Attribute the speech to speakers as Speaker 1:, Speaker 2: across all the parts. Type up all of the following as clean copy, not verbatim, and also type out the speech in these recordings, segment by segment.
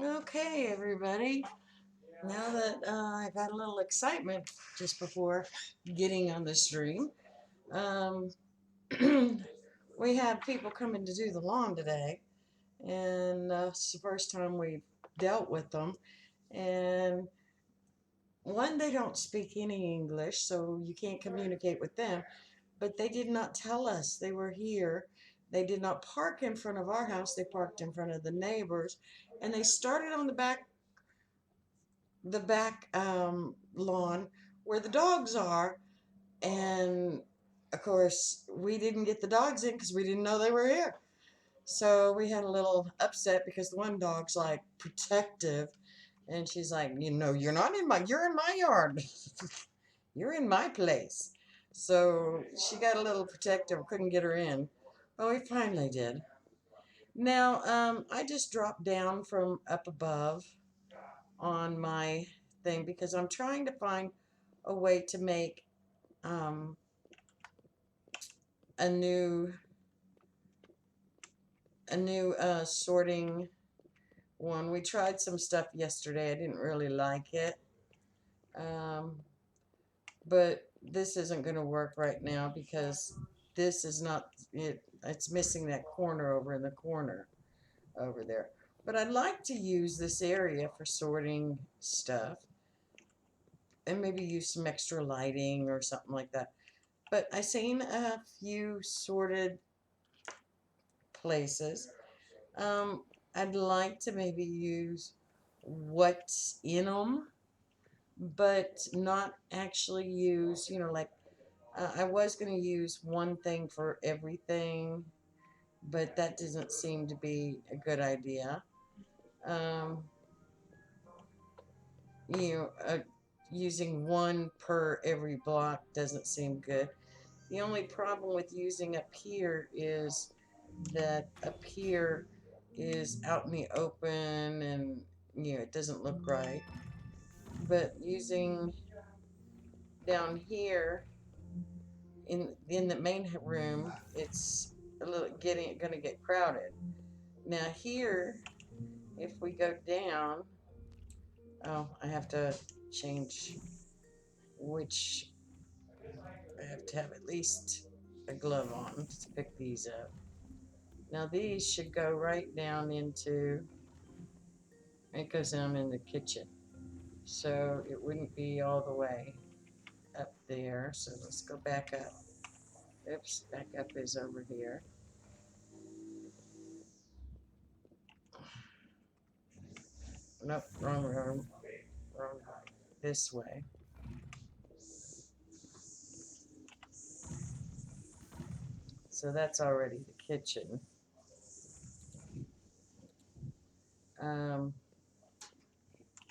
Speaker 1: Okay, everybody. Now that I've had a little excitement just before getting on the stream, um, we have people coming to do the lawn today, and it's the first time we've dealt with them. And one, they don't speak any English, so you can't communicate with them. But they did not tell us they were here. They did not park in front of our house. They parked in front of the neighbors, and they started on the back lawn where the dogs are. And of course, we didn't get the dogs in because we didn't know they were here. So we had a little upset because the one dog's like protective, and she's like, you're not in you're in my yard. You're in my place. So she got a little protective, couldn't get her in. Oh, we finally did. Now, I just dropped down from up above on my thing because I'm trying to find a way to make um, a new sorting one. We tried some stuff yesterday. I didn't really like it, um, but this isn't going to work right now because this is not it. It's missing that corner over in the corner over there. But I'd like to use this area for sorting stuff and maybe use some extra lighting or something like that. But I seen a few sorted places. Um, I'd like to maybe use what's in them, but not actually use, like I was going to use one thing for everything, but that doesn't seem to be a good idea. Um, you know, uh, Using one per every block doesn't seem good. The only problem with using up here is that up here is out in the open and it doesn't look right. But using down here in the main room, it's a little gonna get crowded. Now here, if we go down, oh, I have to change which I have to have at least a glove on to pick these up. Now these should go right down into, it goes down in the kitchen. So it wouldn't be all the way up there. So let's go back up. Oops, back up is over here. Nope, wrong room. Wrong. This way. So that's already the kitchen. Um,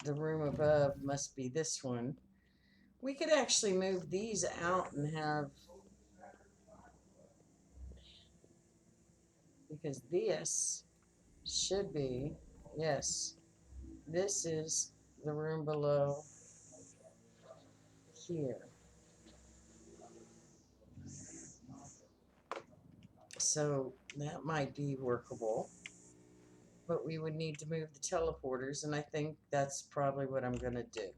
Speaker 1: the room above must be this one. We could actually move these out and have, because this should be, yes, this is the room below here. So that might be workable, but we would need to move the teleporters, and I think that's probably what I'm going to do.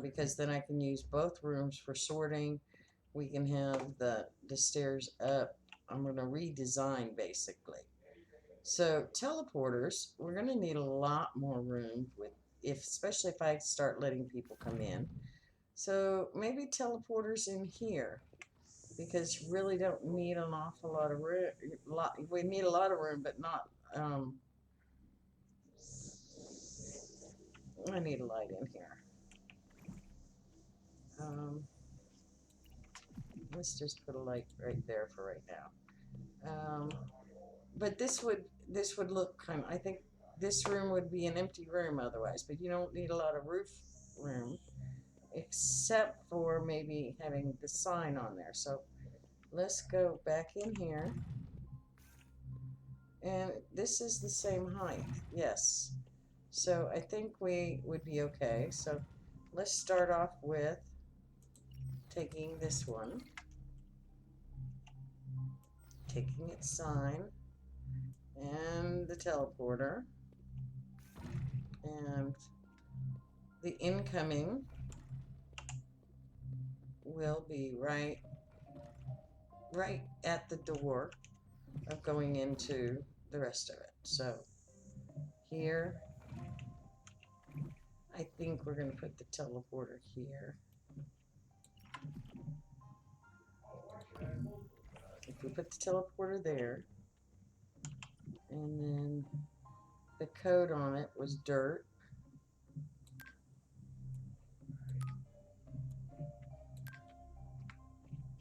Speaker 1: Because then I can use both rooms for sorting. We can have the stairs up. I'm going to redesign basically. So teleporters, we're going to need a lot more room with, especially if I start letting people come in. So maybe teleporters in here, because you really don't need an awful lot of room. We need a lot of room, but not. I need a light in here. Um, let's just put a light right there for right now. But this would look kind of. I think this room would be an empty room otherwise. But you don't need a lot of roof room, except for maybe having the sign on there. So let's go back in here. And this is the same height, yes. So I think we would be okay. So let's start off with taking this one, taking its sign, and the teleporter. And the incoming will be right at the door of going into the rest of it. So here, I think we're going to put the teleporter here. If we put the teleporter there, and then the code on it was dirt.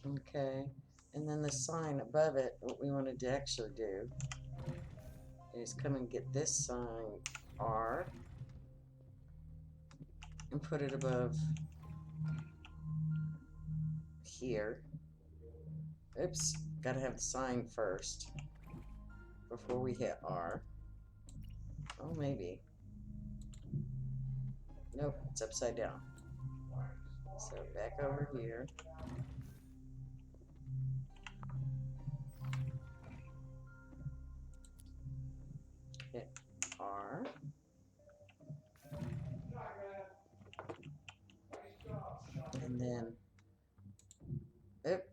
Speaker 1: Okay, and then the sign above it, what we wanted to actually do is come and get this sign R and put it above here. Oops, gotta have the sign first before we hit R. Oh, maybe. Nope, it's upside down. So back over here. Hit R. And then, oop,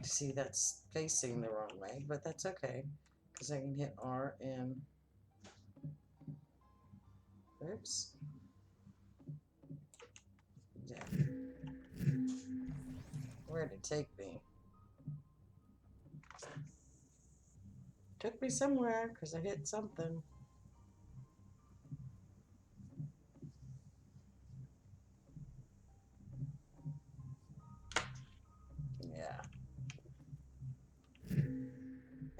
Speaker 1: see that's facing the wrong way, but that's okay, because I can hit R and, oops. Yeah. Where'd it take me? Took me somewhere, because I hit something. Yeah.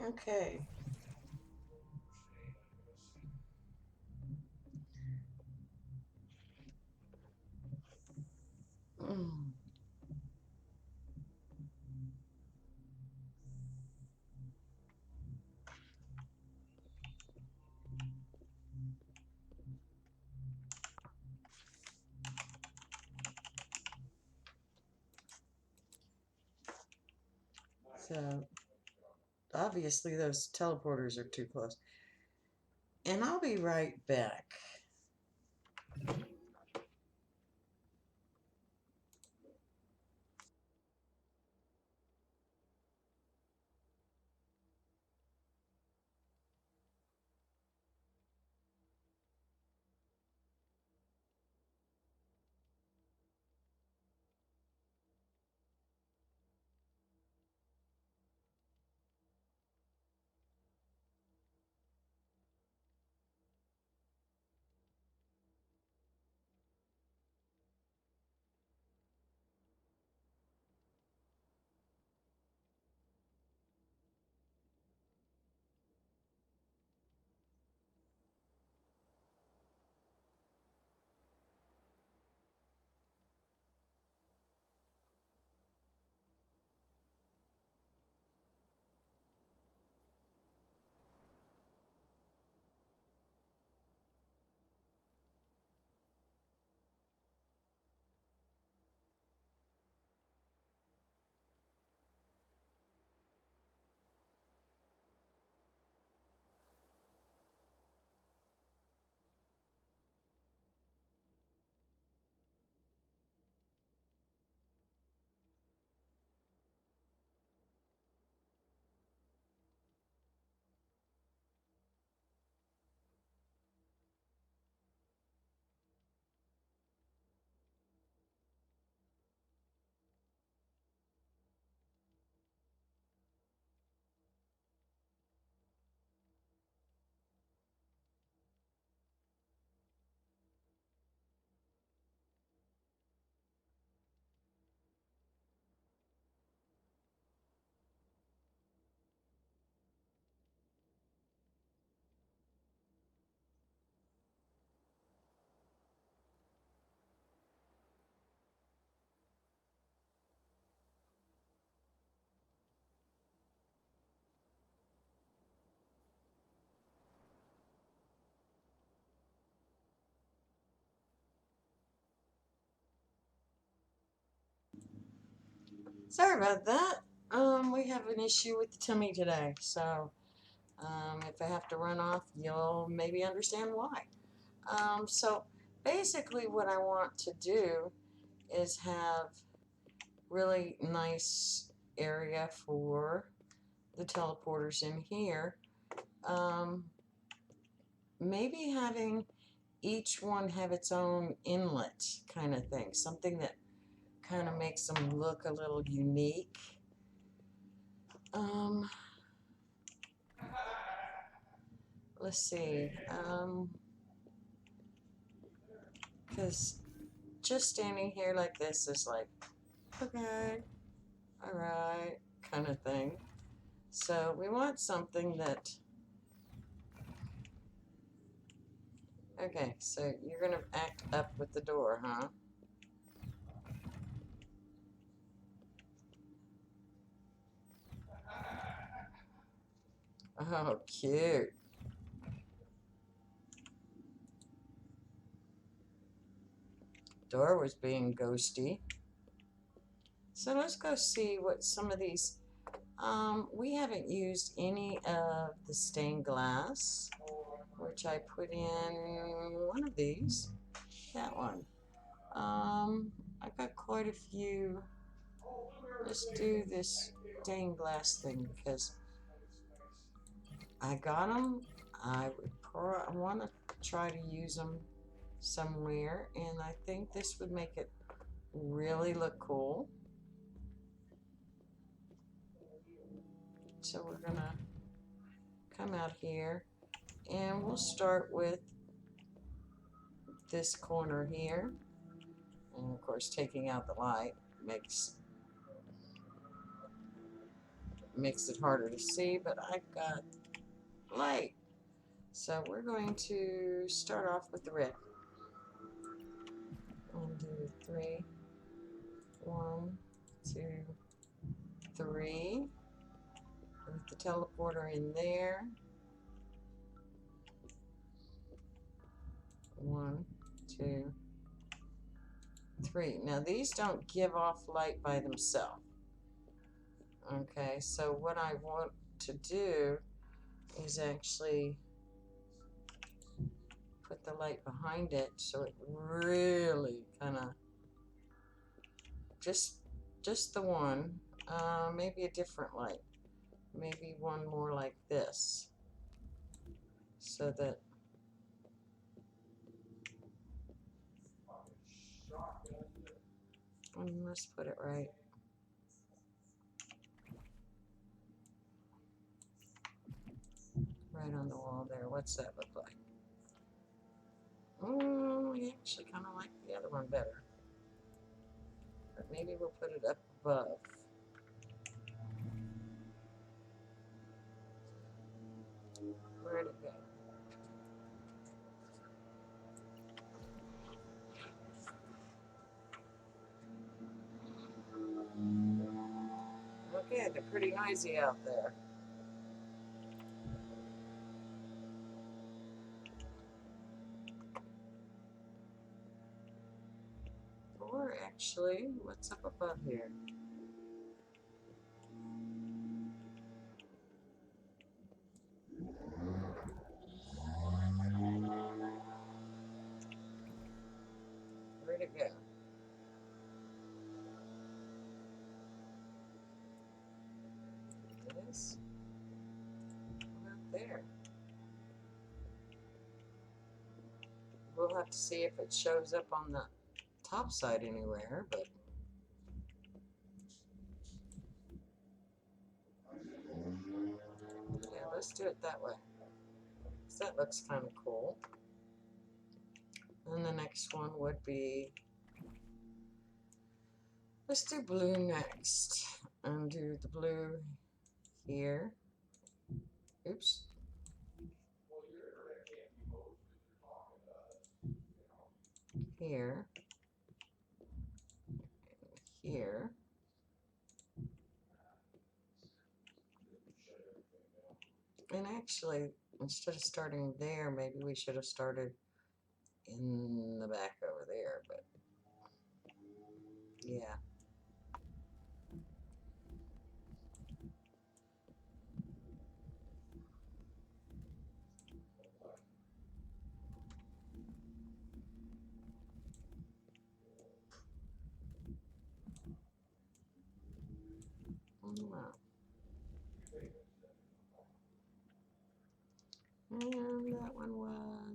Speaker 1: Okay. Mm. So, obviously those teleporters are too close. And I'll be right back. Sorry about that. We have an issue with the tummy today, so if I have to run off, you'll maybe understand why. So basically what I want to do is have really nice area for the teleporters in here. Maybe having each one have its own inlet kind of thing, something that kind of makes them look a little unique. Let's see, because just standing here like this is like, okay, all right, kind of thing. So we want something that, okay, so you're gonna act up with the door, huh? Oh, cute. Door was being ghosty. So let's go see what some of these, we haven't used any of the stained glass, which I put in one of these, that one. I've got quite a few. Let's do this stained glass thing because I got them. I want to try to use them somewhere, and I think this would make it really look cool. So we're gonna come out here, and we'll start with this corner here, and of course taking out the light makes it harder to see, but I've got light. So we're going to start off with the red. 1, 2, 3. 1, 2, 3. With the teleporter in there. 1, 2, 3. Now these don't give off light by themselves. Okay, so what I want to do is actually put the light behind it so it really kind of just the one, maybe a different light, maybe one more like this, so that let's put it right on the wall there. What's that look like? Oh, I actually kind of like the other one better. But maybe we'll put it up above. Where'd it go? Okay, they're pretty noisy out there. Or actually, what's up above here? Where'd it go? This? About there. We'll have to see if it shows up on the top side anywhere, but yeah, let's do it that way. So that looks kind of cool. And the next one would be, let's do blue next. And do the blue here. Oops. Here. Here. And actually, instead of starting there, maybe we should have started in the back over there, but yeah.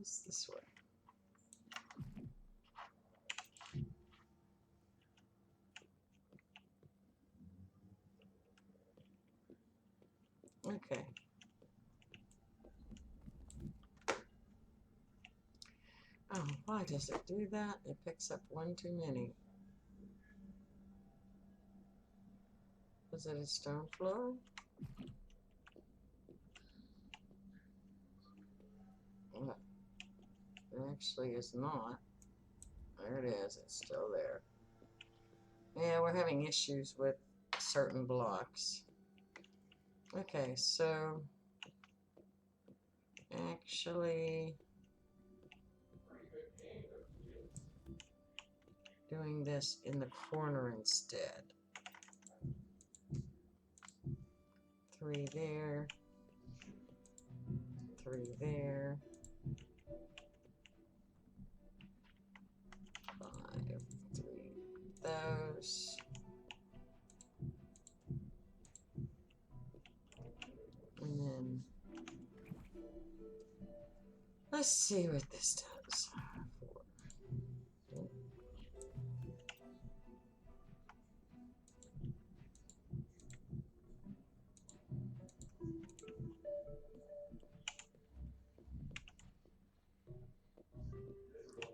Speaker 1: It's this way. Okay. Oh, why does it do that? It picks up one too many. Was it a stone floor? Well, it actually is not. There it is. It's still there. Yeah, we're having issues with certain blocks. Okay, so actually doing this in the corner instead. 3 there, 3 there, 5, 3 those. And then let's see what this does. 4.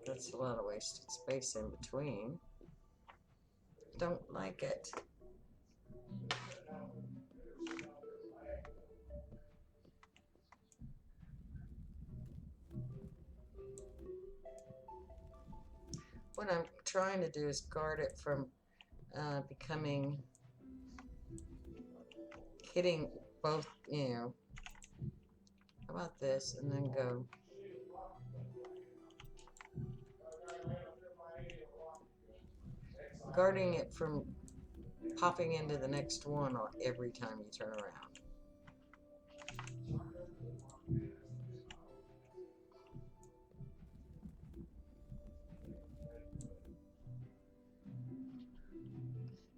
Speaker 1: That's a lot of wasted space in between. Don't like it. What I'm trying to do is guard it from hitting both, you know. How about this, and then go. Guarding it from popping into the next one every time you turn around.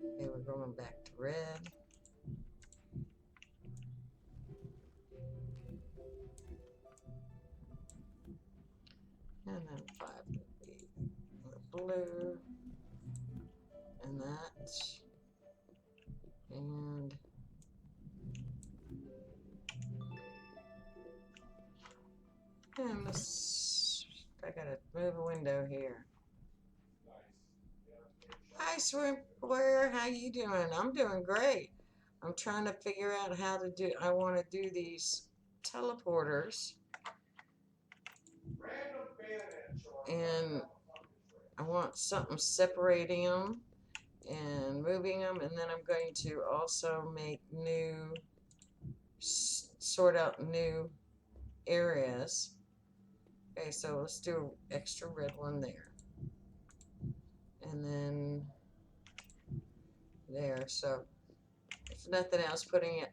Speaker 1: Okay, we're going back to red. And then 5 would be the blue. And that. And this, I gotta move a window here. Hi, Swimpler. How you doing? I'm doing great. I'm trying to figure out how to do. I want to do these teleporters, and I want something separating them and moving them, and then I'm going to also make sort out new areas. Okay, so let's do an extra red one there, and then there. So if nothing else, putting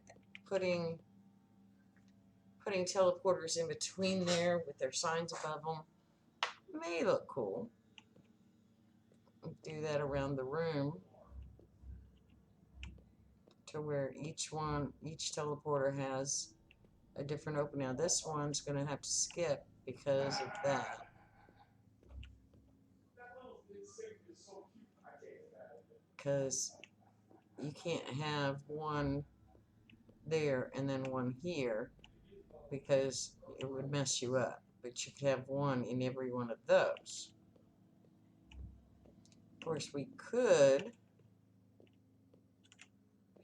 Speaker 1: teleporters in between there with their signs above them may look cool. Do that around the room to where each teleporter has a different opening. Now this one's going to have to skip because of that. Because you can't have one there and then one here, because it would mess you up. But you could have one in every one of those. Of course, we could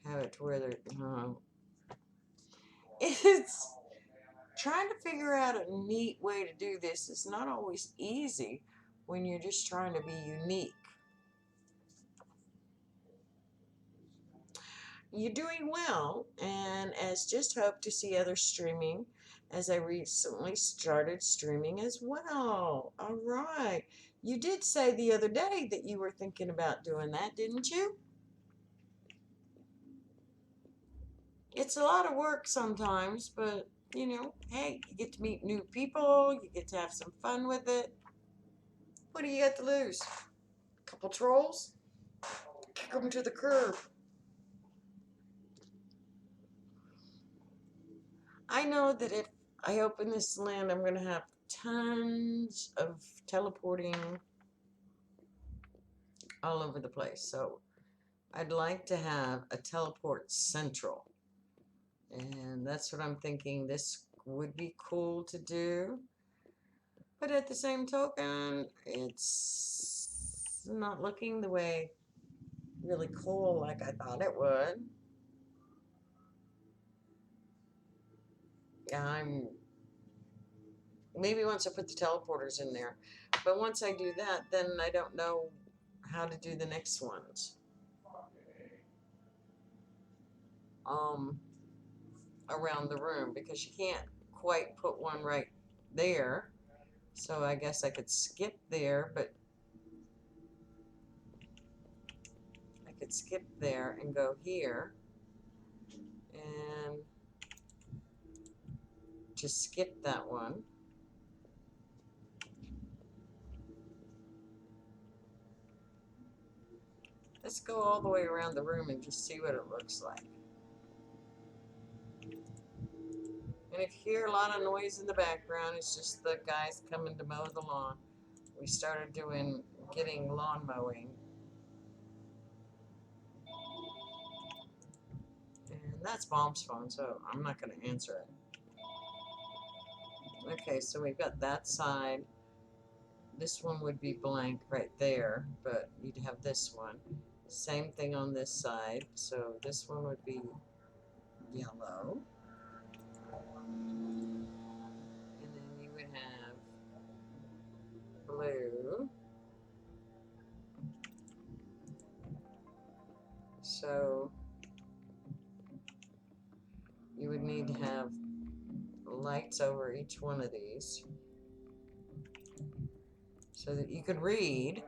Speaker 1: have it to where it's trying to figure out a neat way to do this. It's not always easy when you're just trying to be unique. You're doing well, and as just hope to see others streaming, as I recently started streaming as well. All right. You did say the other day that you were thinking about doing that, didn't you? It's a lot of work sometimes, but, you know, hey, you get to meet new people, you get to have some fun with it. What do you got to lose? A couple trolls? Kick them to the curb. I know that if I hope in this land I'm going to have tons of teleporting all over the place. So I'd like to have a teleport central. And that's what I'm thinking. This would be cool to do. But at the same token, it's not looking the way really cool like I thought it would. Yeah, maybe once I put the teleporters in there. But once I do that, then I don't know how to do the next ones. Around the room, because you can't quite put one right there. So I guess I could skip there, but I could skip there and go here and just skip that one. Let's go all the way around the room and just see what it looks like. And if you hear a lot of noise in the background, it's just the guys coming to mow the lawn. We started getting lawn mowing. And that's Mom's phone, so I'm not going to answer it. Okay, so we've got that side. This one would be blank right there, but you'd have this one. Same thing on this side, so this one would be yellow. And then you would have blue. So you would need to have lights over each one of these so that you could read.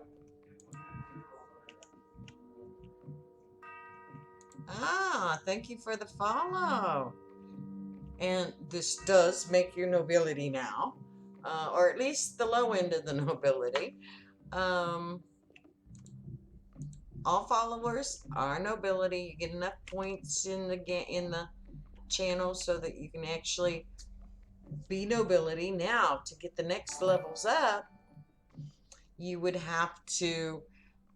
Speaker 1: Ah, thank you for the follow. And this does make you nobility now, or at least the low end of the nobility. All followers are nobility. You get enough points in the channel so that you can actually be nobility. Now, to get the next levels up, you would have to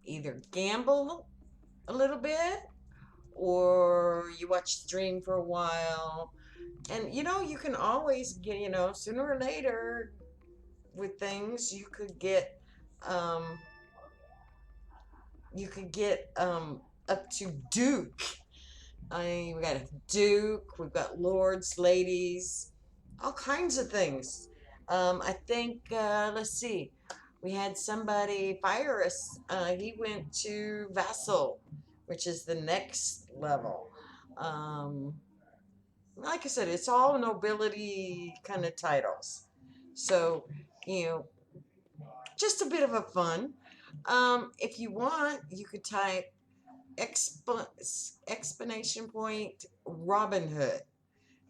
Speaker 1: either gamble a little bit, or you watch stream for a while. And you can always get, sooner or later with things um you could get up to Duke. I mean, we got a Duke, we've got lords, ladies, all kinds of things. I think, let's see, we had somebody fire us. He went to Vassal, which is the next level. Like I said, it's all nobility kind of titles. So, you know, just a bit of a fun. If you want, you could type explanation point Robin Hood,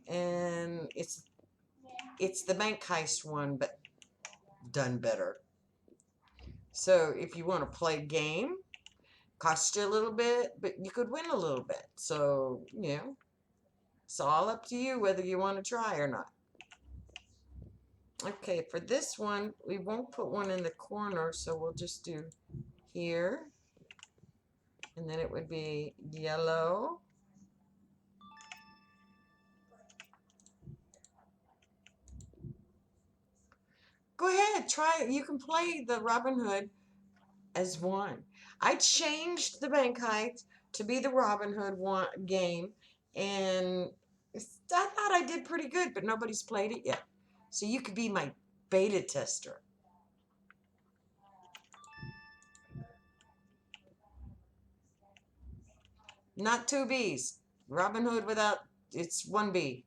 Speaker 1: and it's the bank heist one, but done better. So if you want to play a game, cost you a little bit, but you could win a little bit. So it's all up to you whether you want to try or not. Okay, for this one, we won't put one in the corner, so we'll just do here, and then it would be yellow. Go ahead, try it. You can play the Robin Hood as one. I changed the bank height to be the Robin Hood one game, and I thought I did pretty good, but nobody's played it yet. So you could be my beta tester. Not two B's. Robin Hood without, it's one B.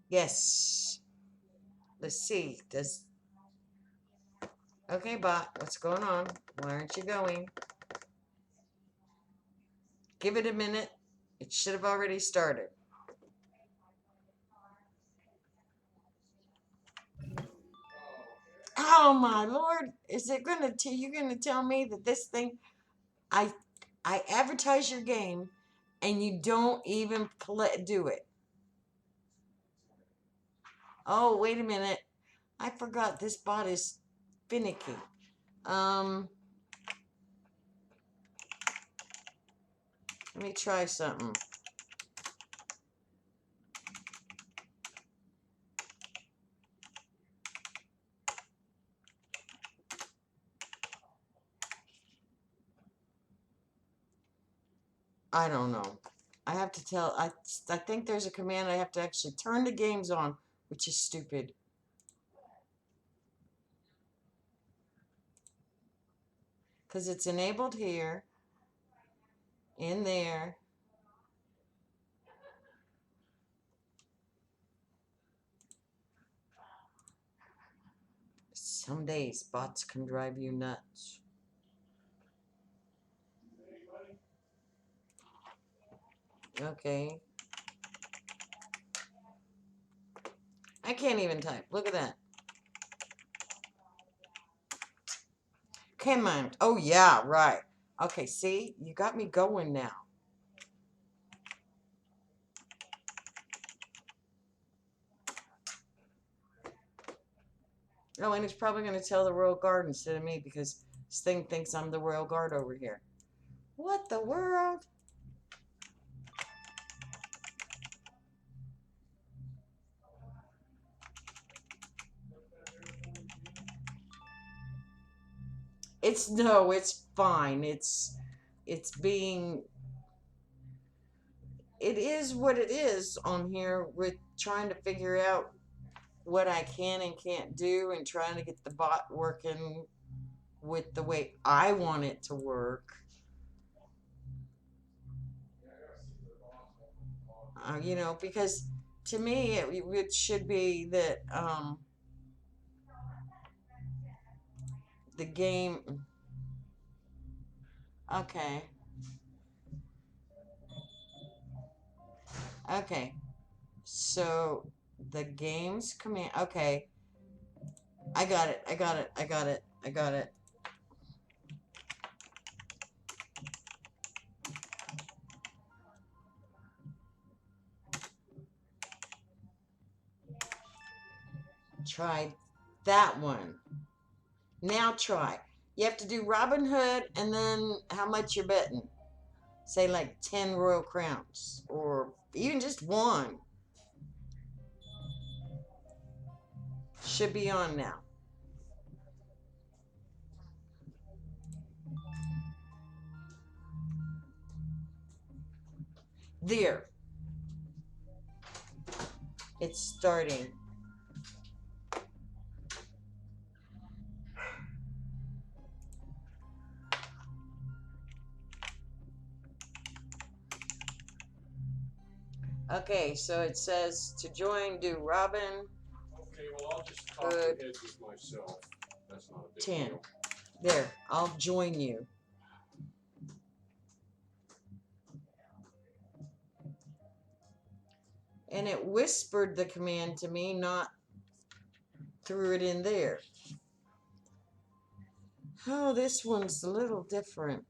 Speaker 1: Yes. Let's see. Okay, bot, what's going on? Why aren't you going? Give it a minute. It should have already started. Oh my Lord! Is it gonna? You gonna tell me that this thing? I I advertise your game, and you don't even do it. Oh, wait a minute! I forgot this bot is finicky. Let me try something. I don't know. I have to tell. I think there's a command I have to actually turn the games on, which is stupid. Because it's enabled here, in there. Some days bots can drive you nuts. Okay. I can't even type. Look at that. Come on. Oh, yeah, right. Okay, see? You got me going now. Oh, and it's probably going to tell the Royal Guard instead of me because this thing thinks I'm the Royal Guard over here. What the world? No, it's fine. It's being, it is what it is on here with trying to figure out what I can and can't do and trying to get the bot working with the way I want it to work. Because to me it should be that the game. Okay, okay. So the game's command. Okay, I got it. I got it. I got it. I got it. Try that one. Now try. You have to do Robin Hood and then how much you're betting. Say like 10 Royal Crowns or even just one. Should be on now. There. It's starting. Okay, so it says to join, do Robin.
Speaker 2: Okay, well, I'll just talk to heads with myself. That's not a big
Speaker 1: 10.
Speaker 2: deal.
Speaker 1: There, I'll join you. And it whispered the command to me, not threw it in there. Oh, this one's a little different.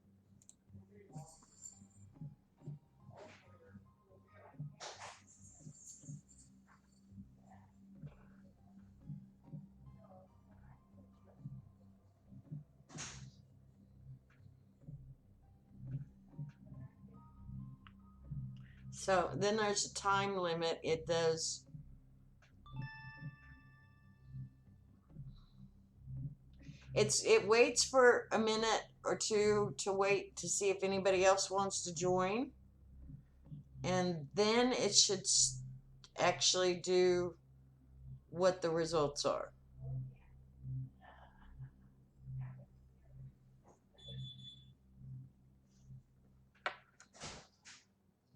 Speaker 1: So then there's a time limit. It does. It waits for a minute or two to wait to see if anybody else wants to join. And then it should actually do what the results are.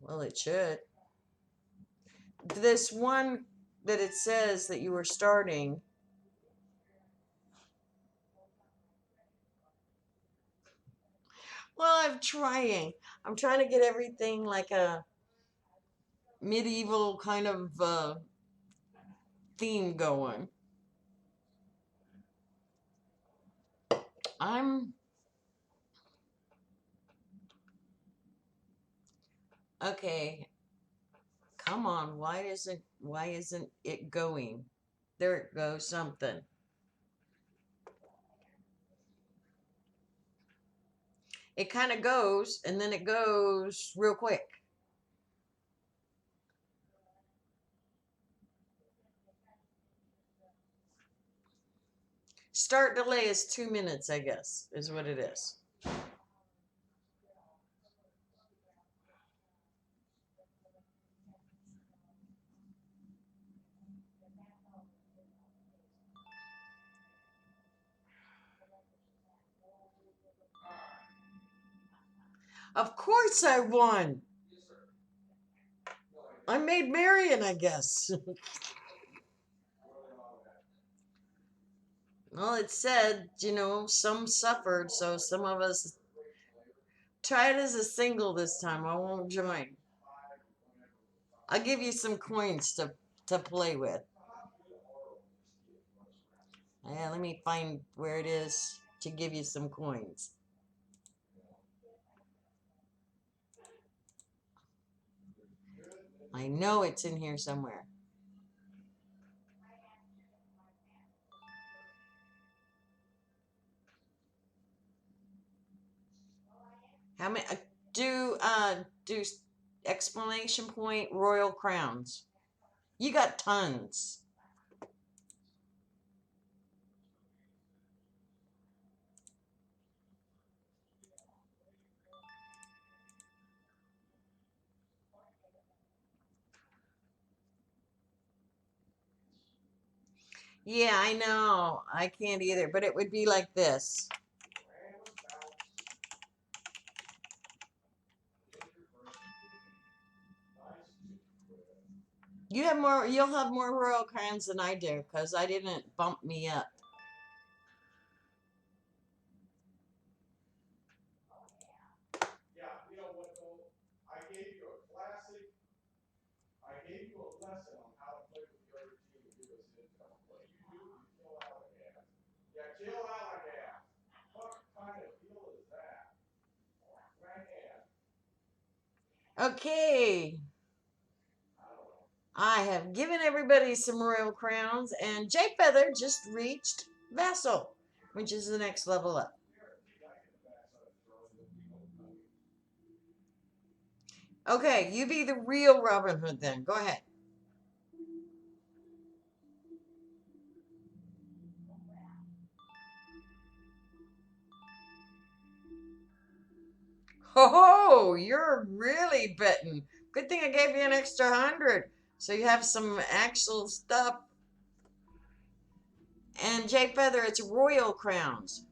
Speaker 1: Well, it should. This one that it says that you were starting. Well, I'm trying. I'm trying to get everything like a medieval kind of theme going. I'm okay. Come on, why isn't it going? There it goes, something. It kind of goes and then it goes real quick. Start delay is 2 minutes, I guess, is what it is. Of course I won. I made Marion, I guess. Well, it said, some suffered, so some of us try it as a single this time. I won't join. I'll give you some coins to play with. Yeah, let me find where it is to give you some coins. I know it's in here somewhere. How many do exclamation point royal crowns? You got tons. Yeah, I know. I can't either, but it would be like this. You'll have more royal crowns than I do, because I didn't bump me up.
Speaker 2: Yeah, you know what though? I gave you a classic. I gave you a lesson on how to play with the other team to give us income. What do? You kill Alligator. Yeah, kill Alligator. What kind of deal is that? Man,
Speaker 1: Okay. I have given everybody some royal crowns, and Jay Feather just reached Vassal, which is the next level up. Okay, you be the real Robin Hood then. Go ahead. Oh, you're really betting. Good thing I gave you an extra 100. So you have some actual stuff. And Jay Feather, it's royal crowns.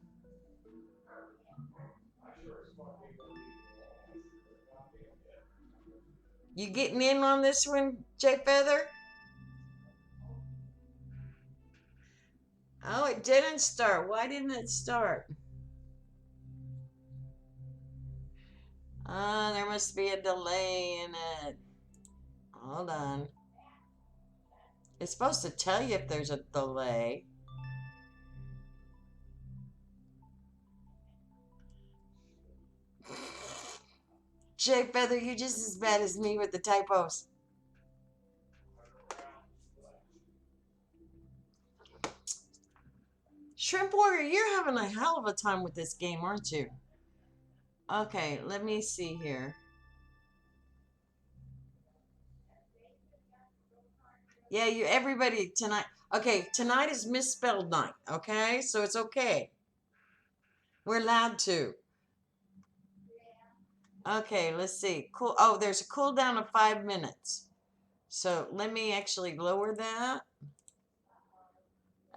Speaker 1: You getting in on this one, Jay Feather? Oh, it didn't start. Why didn't it start? There must be a delay in it. Hold on. It's supposed to tell you if there's a delay. Jay Feather, you're just as bad as me with the typos. Shrimp Warrior, you're having a hell of a time with this game, aren't you? Okay, let me see here. Yeah, everybody tonight. Okay, tonight is misspelled night, okay? So it's okay. We're allowed to. Okay, let's see. Cool. Oh, there's a cooldown of 5 minutes. So let me actually lower that.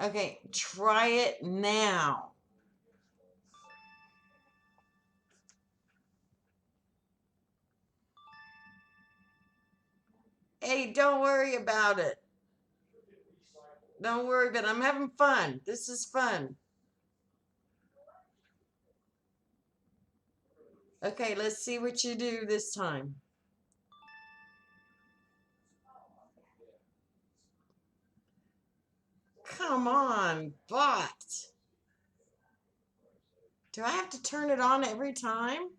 Speaker 1: Okay, try it now. Hey, don't worry about it. Don't worry about it. I'm having fun. This is fun. Okay, let's see what you do this time. Come on, bot. Do I have to turn it on every time?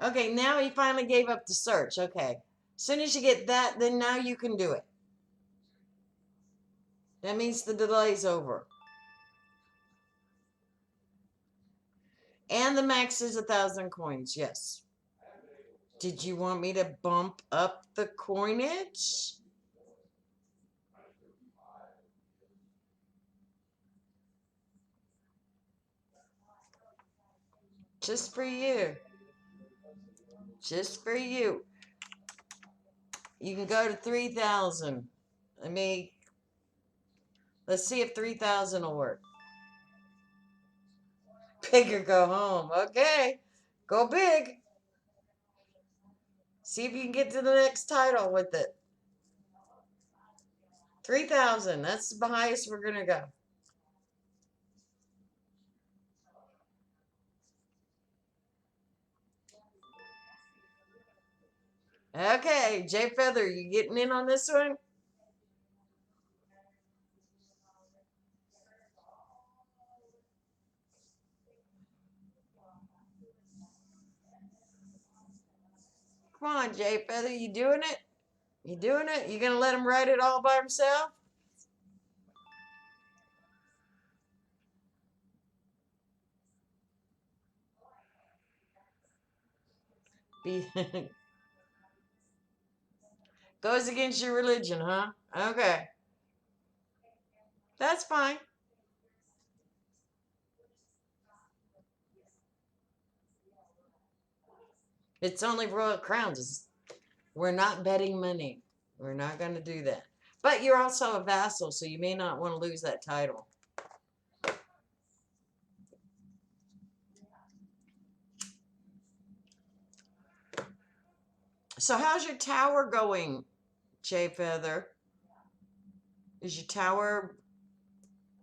Speaker 1: Okay, now he finally gave up the search. Okay. As soon as you get that, then now you can do it. That means the delay's over. And the max is 1,000 coins, yes. Did you want me to bump up the coinage? Just for you. Just for you. You can go to 3,000. Let's see if 3,000 will work. Big or go home. Okay. Go big. See if you can get to the next title with it. 3,000. That's the highest we're going to go. Okay, Jay Feather, you getting in on this one? Come on, Jay Feather, you doing it? You doing it? You gonna let him write it all by himself? Be Goes against your religion, huh? Okay, that's fine. It's only Royal Crowns. We're not betting money. We're not gonna do that. But you're also a vassal, so you may not want to lose that title. So how's your tower going, Jay Feather? Is your tower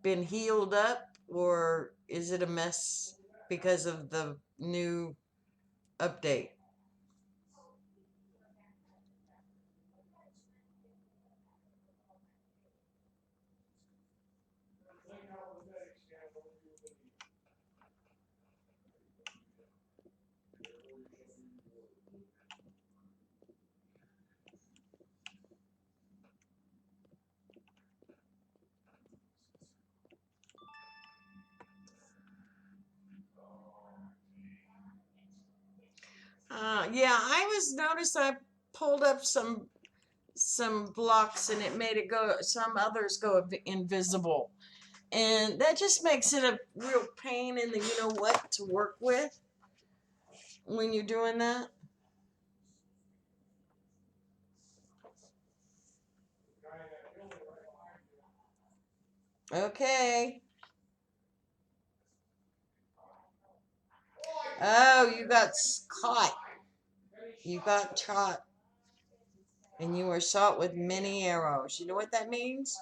Speaker 1: been healed up, or is it a mess because of the new update? Yeah, I was noticed I pulled up some blocks and it made it go. Some others go invisible, and that just makes it a real pain in the you know what to work with when you're doing that. Okay. Oh, you got caught. You got caught, and you were shot with many arrows. You know what that means?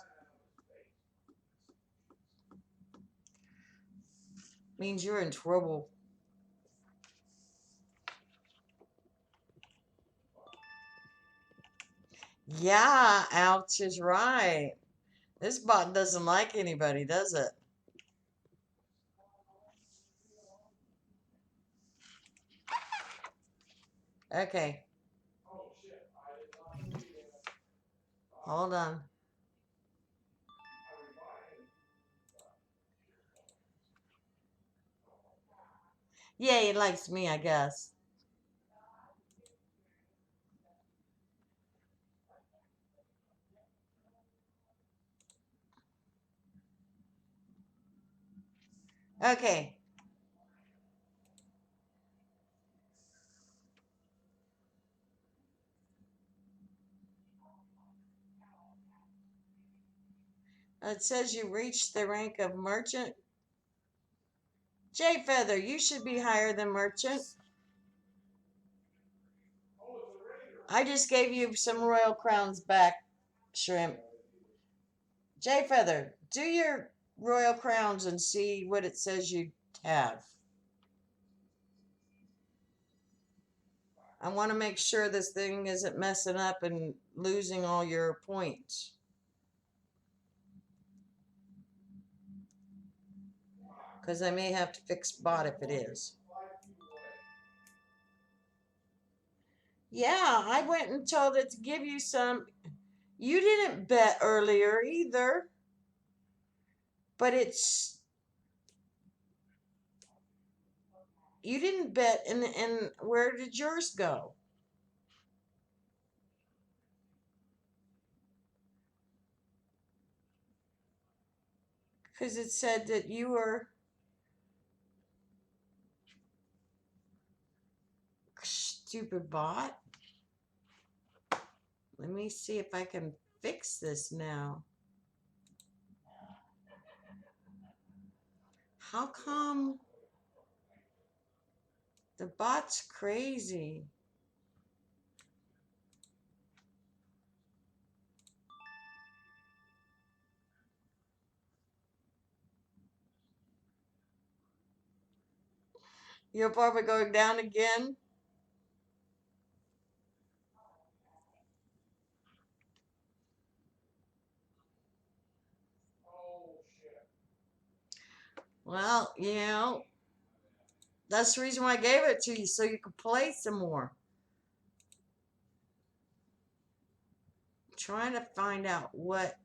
Speaker 1: Means you're in trouble. Yeah, Alex is right. This bot doesn't like anybody, does it? Okay, hold on. Yeah, he likes me, I guess. Okay. It says you reached the rank of merchant. Jay Feather, you should be higher than merchant. I just gave you some royal crowns back, shrimp. Jay Feather, do your Royal Crowns and see what it says you have. I want to make sure this thing isn't messing up and losing all your points. Because I may have to fix bot if it is. Yeah, I went and told it to give you some. You didn't bet earlier either. But it's. You didn't bet, and where did yours go? Because it said that you were. Stupid bot. Let me see if I can fix this now. How come the bot's crazy? You're probably going down again. Well, that's the reason why I gave it to you, so you could play some more. I'm trying to find out what.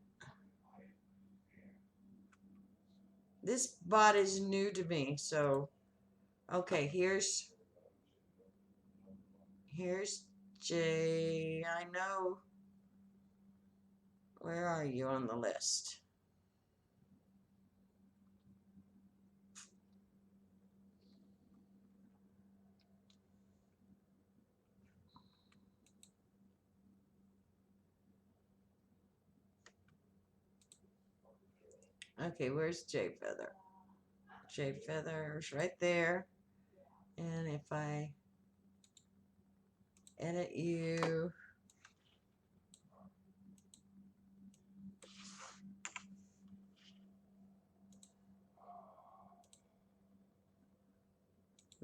Speaker 1: This bot is new to me, so. Okay, here's Jay. I know. Where are you on the list? Okay, where's Jay Feather? Jay Feather's right there. And if I edit you.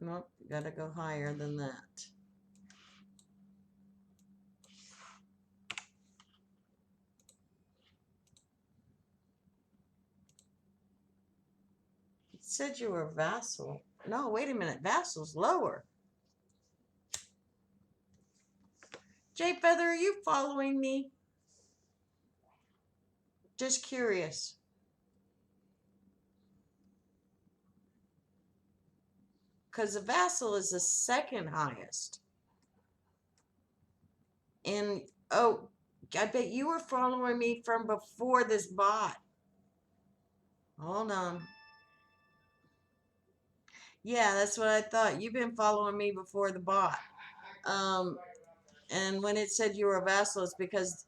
Speaker 1: Nope, gotta go higher than that. It said you were vassal. No, wait a minute. Vassal's lower. Jay Feather, are you following me? Just curious. Because the vassal is the second highest. And, oh, I bet you were following me from before this bot. Hold on. Yeah, that's what I thought. You've been following me before the bot. Um, and when it said you were a vassal, it's because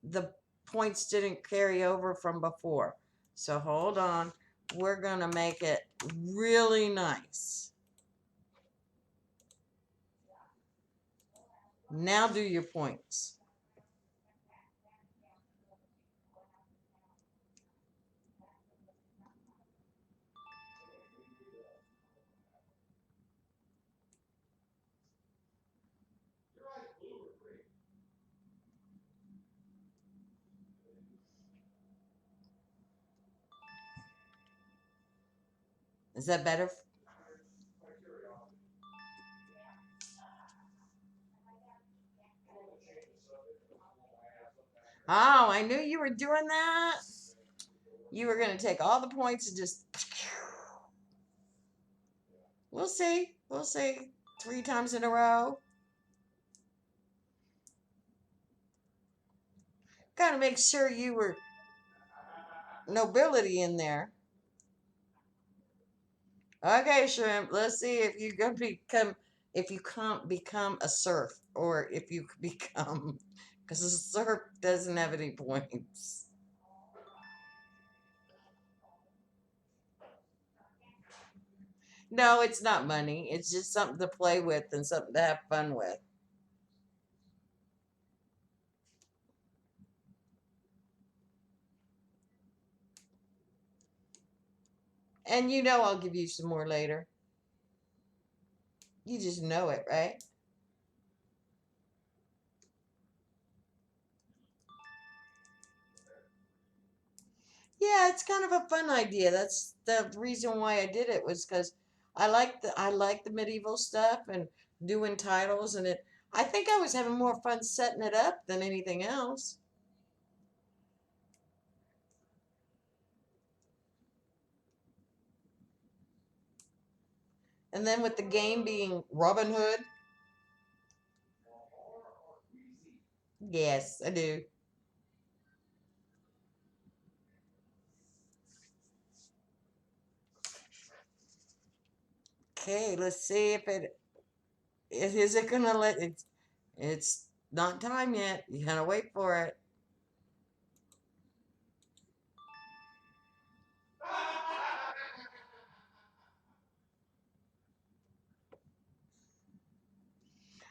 Speaker 1: the points didn't carry over from before. So hold on. We're going to make it really nice. Now do your points. Is that better? Oh, I knew you were doing that. You were going to take all the points and just. We'll see. We'll see. 3 times in a row. Got to make sure you were nobility in there. Okay, shrimp. Let's see if you can become, if you can't become a serf, or if you become, because a serf doesn't have any points. No, it's not money. It's just something to play with and something to have fun with. And you know I'll give you some more later. You just know it, right? Yeah, it's kind of a fun idea. That's the reason why I did it was because I like the medieval stuff and doing titles and it. I think I was having more fun setting it up than anything else. And then with the game being Robin Hood, yes, I do. Okay, let's see if it is it gonna let it. It's not time yet. You gotta wait for it.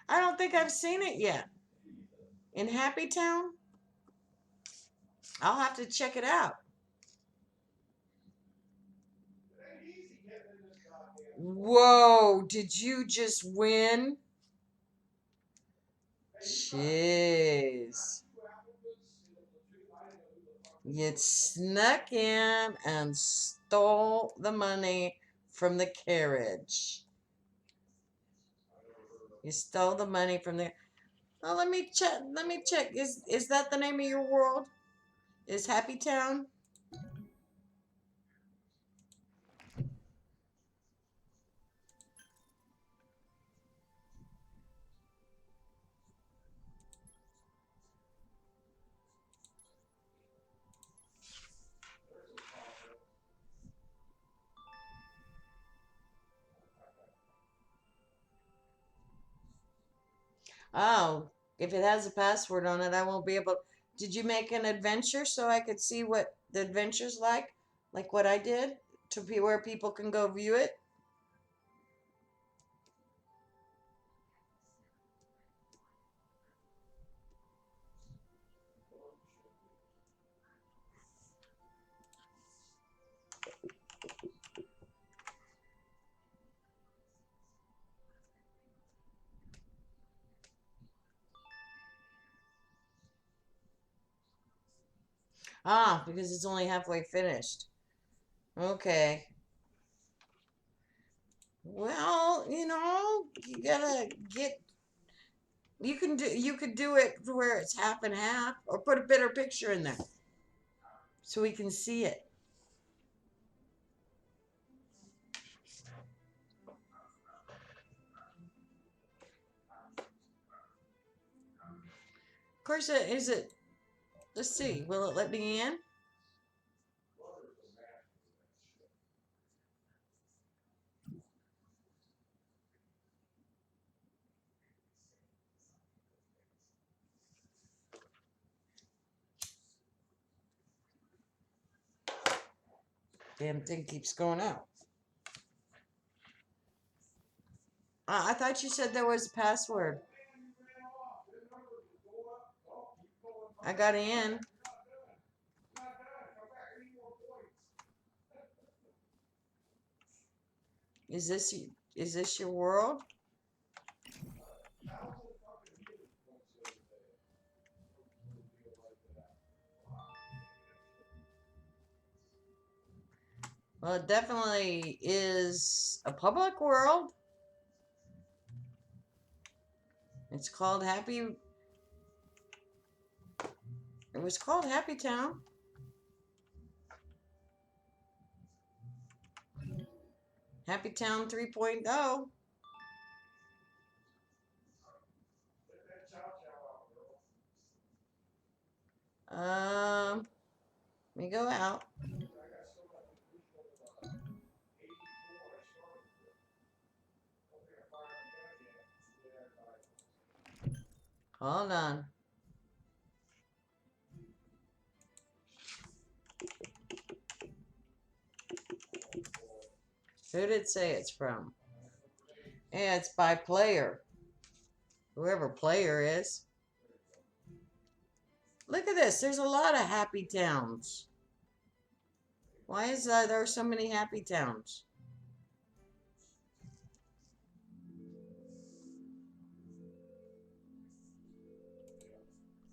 Speaker 1: I don't think I've seen it yet. In Happy Town? I'll have to check it out. Whoa, did you just win? Jeez. You snuck in and stole the money from the carriage. You stole the money from the. Oh, let me check. Let me check. Is that the name of your world? Is Happy Town? Oh, if it has a password on it, I won't be able. Did you make an adventure so I could see what the adventure's like what I did, to be where people can go view it? Ah, because it's only halfway finished. Okay. Well, you gotta get. You could do it where it's half and half, or put a better picture in there so we can see it. Of course, is it? Let's see. Will it let me in? Damn thing keeps going out. I thought you said there was a password. I got in. Is this is this your world? Well, it definitely is a public world. It's called Happy. It was called Happy Town. Happy Town 3.0. Let me go out. Hold on. Who did it say it's from? Yeah, it's by player. Whoever player is. Look at this. There's a lot of happy towns. Why is there so many happy towns?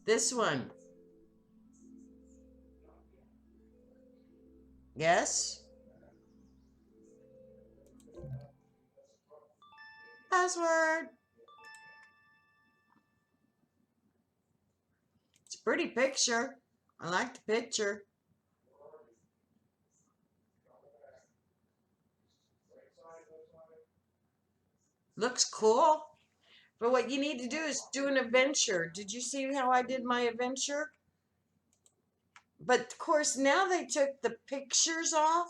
Speaker 1: This one. Yes? Password. It's a pretty picture. I like the picture. Looks cool. But what you need to do is do an adventure. Did you see how I did my adventure? But of course, now they took the pictures off.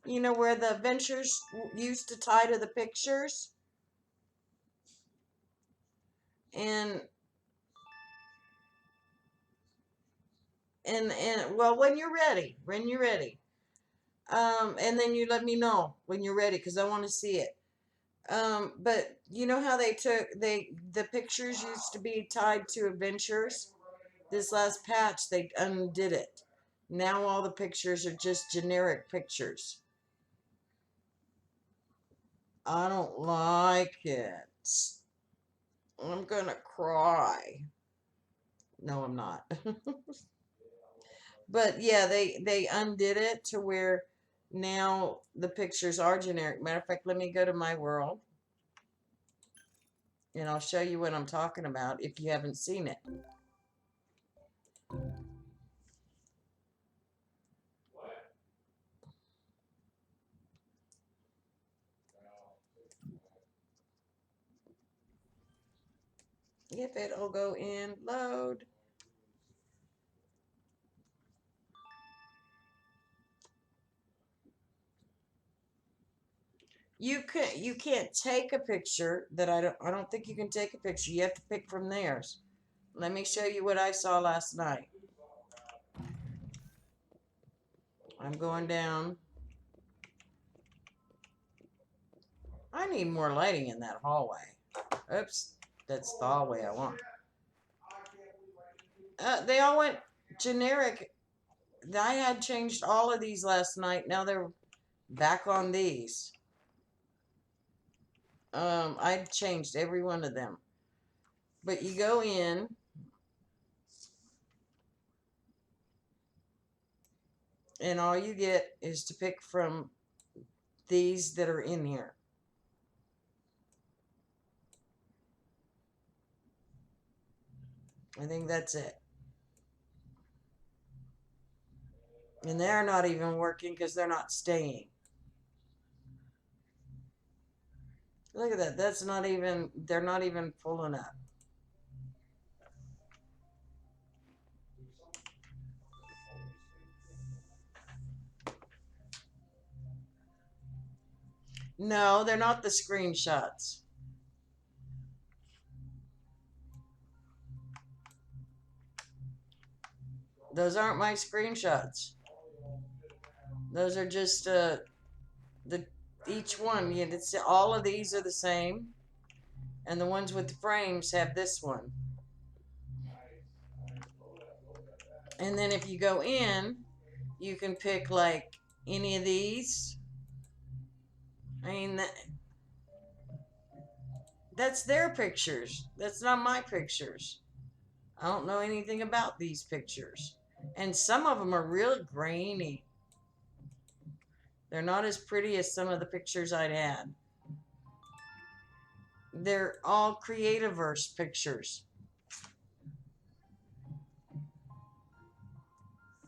Speaker 1: You know, where the adventures used to tie to the pictures. And well, when you're ready, and then you let me know when you're ready because I want to see it. But you know how the pictures used to be tied to adventures. This last patch they undid it. Now all the pictures are just generic pictures. I don't like it. I'm gonna cry. No, I'm not. But yeah, they undid it to where now the pictures are generic. Matter of fact, let me go to my world and I'll show you what I'm talking about if you haven't seen it. If it'll go in, load. You can't take a picture that I don't think you can take a picture. You have to pick from theirs. Let me show you what I saw last night. I'm going down. I need more lighting in that hallway. Oops, that's the hallway I want. They all went generic. I had changed all of these last night. Now they're back on these. I changed every one of them. But you go in, and all you get is to pick from these that are in here. I think that's it. And they're not even working because they're not staying. Look at that. That's not even, they're not even pulling up. No, they're not the screenshots. Those aren't my screenshots. Those are just the each one. Yeah, it's, all of these are the same, and the ones with the frames have this one. And then if you go in, you can pick like any of these. I mean, that's their pictures. That's not my pictures. I don't know anything about these pictures. And some of them are real grainy. They're not as pretty as some of the pictures I'd had. They're all Creativerse pictures.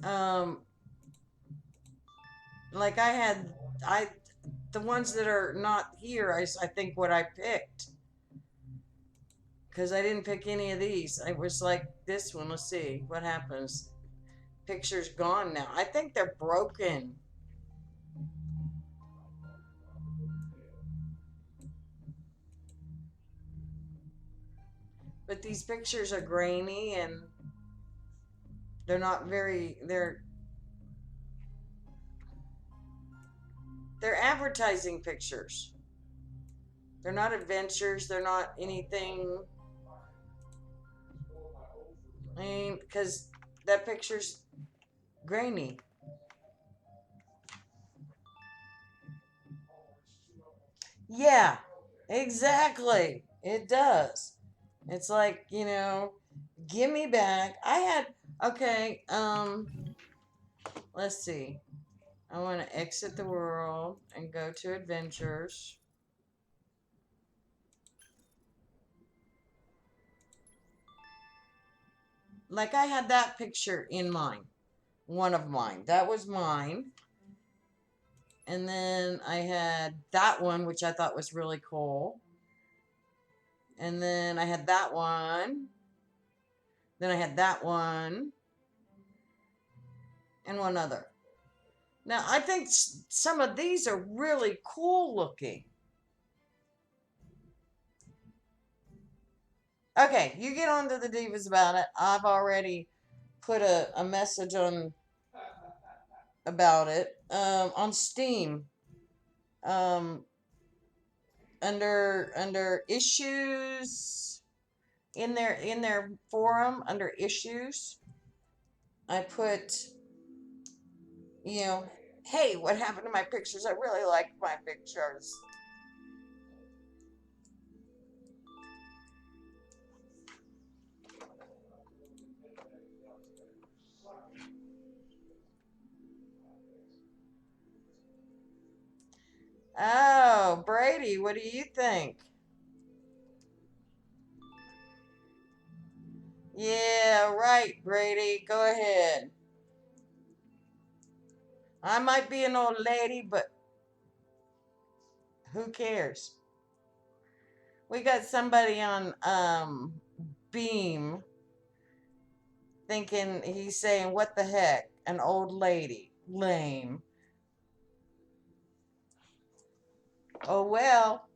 Speaker 1: Um, like I the ones that are not here, I think what I picked. Because I didn't pick any of these. I was like this one. Let's see what happens. Picture's gone now. I think they're broken. But these pictures are grainy and they're not very they're advertising pictures. They're not adventures, they're not anything. I mean, because that picture's grainy. Yeah, exactly. It does. It's like, give me back. Okay, let's see. I want to exit the world and go to adventures. Like I had that picture in mind, one of mine. That was mine. And then I had that one, which I thought was really cool. And then I had that one. Then I had that one. And one other. Now, I think some of these are really cool looking. Okay, you get on to the divas about it. I've already put a message on about it on Steam. Um, under issues in their forum under issues, I put, you know, hey, what happened to my pictures? I really liked my pictures. Oh, Brady, what do you think? Yeah, right, Brady. Go ahead. I might be an old lady, but who cares? We got somebody on Beam thinking he's saying, "What the heck? An old lady? Lame." Oh well.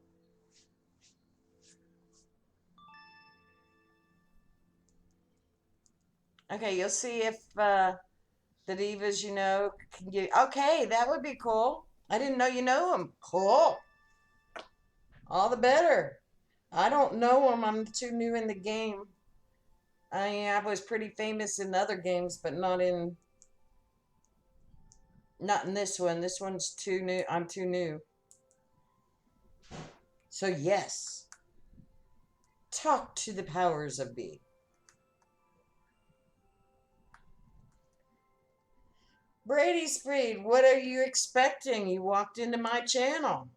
Speaker 1: Okay, you'll see if the divas can get. Okay, that would be cool. I didn't know you know them. Cool. All the better. I don't know them. I'm too new in the game. I was pretty famous in other games, but not in this one. This one's too new. I'm too new. So yes, talk to the powers of be. Brady Speed, what are you expecting? You walked into my channel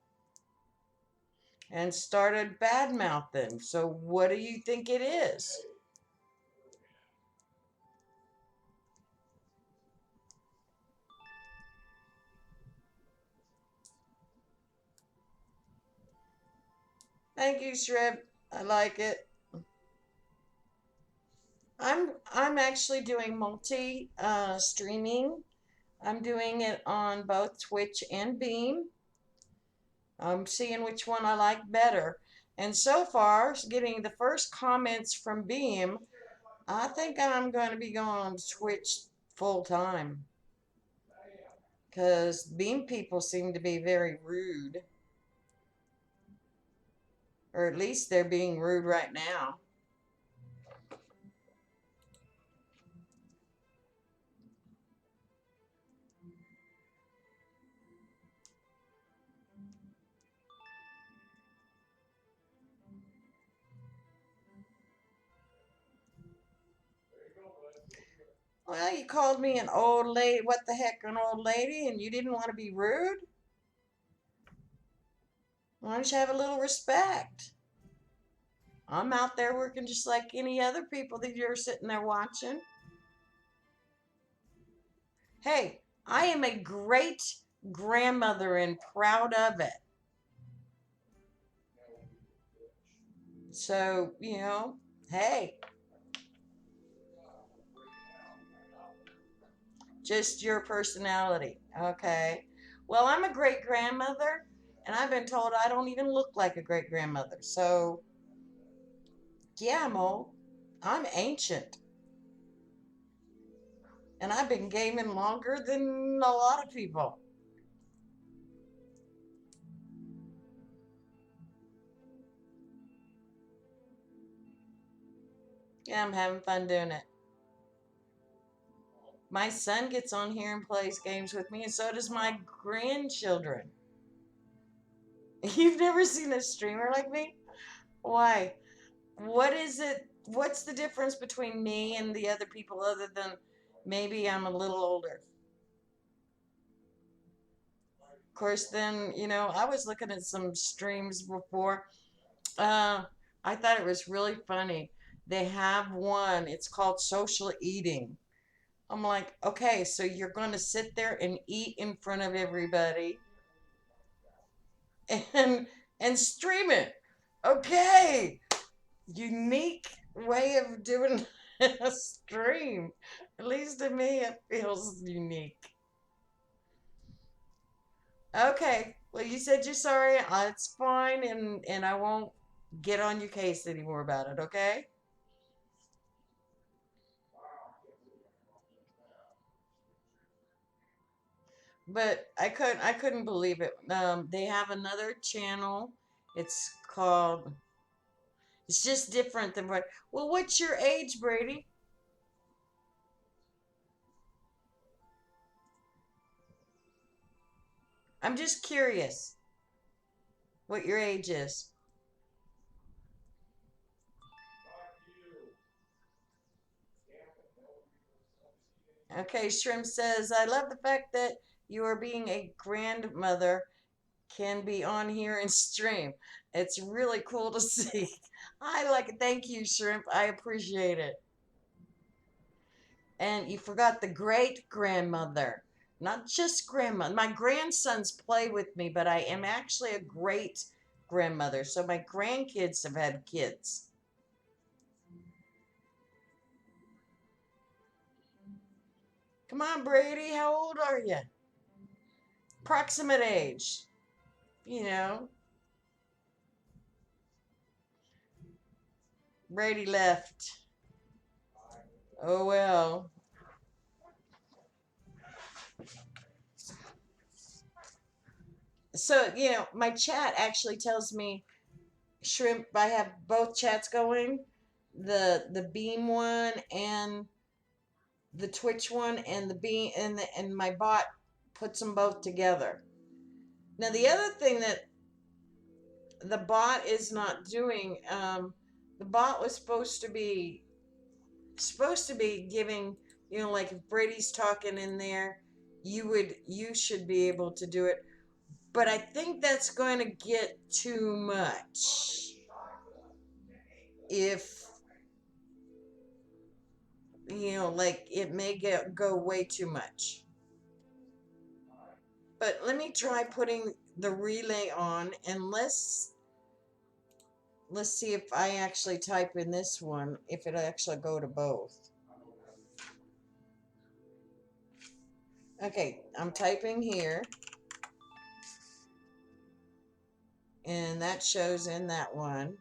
Speaker 1: and started bad mouthing. So what do you think it is? Thank you, Shrimp. I like it. I'm actually doing multi streaming. I'm doing it on both Twitch and Beam. I'm seeing which one I like better. And so far, getting the first comments from Beam, I think I'm going to be going on Twitch full time. Because Beam people seem to be very rude. Or at least they're being rude right now. Well, you called me an old lady. What the heck, an old lady? And you didn't want to be rude? Why don't you have a little respect? I'm out there working just like any other people that you're sitting there watching. Hey, I am a great grandmother and proud of it. So, hey, just your personality. Okay. Well, I'm a great grandmother, and I've been told I don't even look like a great grandmother. So, yeah, I'm old. I'm ancient. And I've been gaming longer than a lot of people. Yeah, I'm having fun doing it. My son gets on here and plays games with me, and so does my grandchildren. You've never seen a streamer like me? Why? What is it? What's the difference between me and the other people other than maybe I'm a little older? Of course, then, I was looking at some streams before. Uh, I thought it was really funny. They have one, it's called social eating. I'm like, okay, so you're going to sit there and eat in front of everybody and stream it. Okay, unique way of doing a stream. At least to me, it feels unique. Okay, well, you said you're sorry. It's fine, and I won't get on your case anymore about it. Okay? But I couldn't believe it. They have another channel. It's called. It's just different than what. Well, what's your age, Brady? I'm just curious what your age is. Okay, Shrimp says, I love the fact that you are being a grandmother can be on here and stream. It's really cool to see. I like it. Thank you, Shrimp. I appreciate it. And you forgot the great grandmother, not just grandma. My grandsons play with me, but I am actually a great grandmother. So my grandkids have had kids. Come on, Brady. How old are you? Approximate age. You know, Brady left. Oh well. So, my chat actually tells me, Shrimp, I have both chats going, the Beam one and the Twitch one, and the Beam and my bot puts them both together. Now, the other thing that the bot is not doing, the bot was supposed to be giving, like if Brady's talking in there, you should be able to do it. But I think that's going to get too much if like it may go way too much. But let me try putting the relay on, and let's see if I actually type in this one, if it actually go to both. Okay, I'm typing here, and that shows in that one.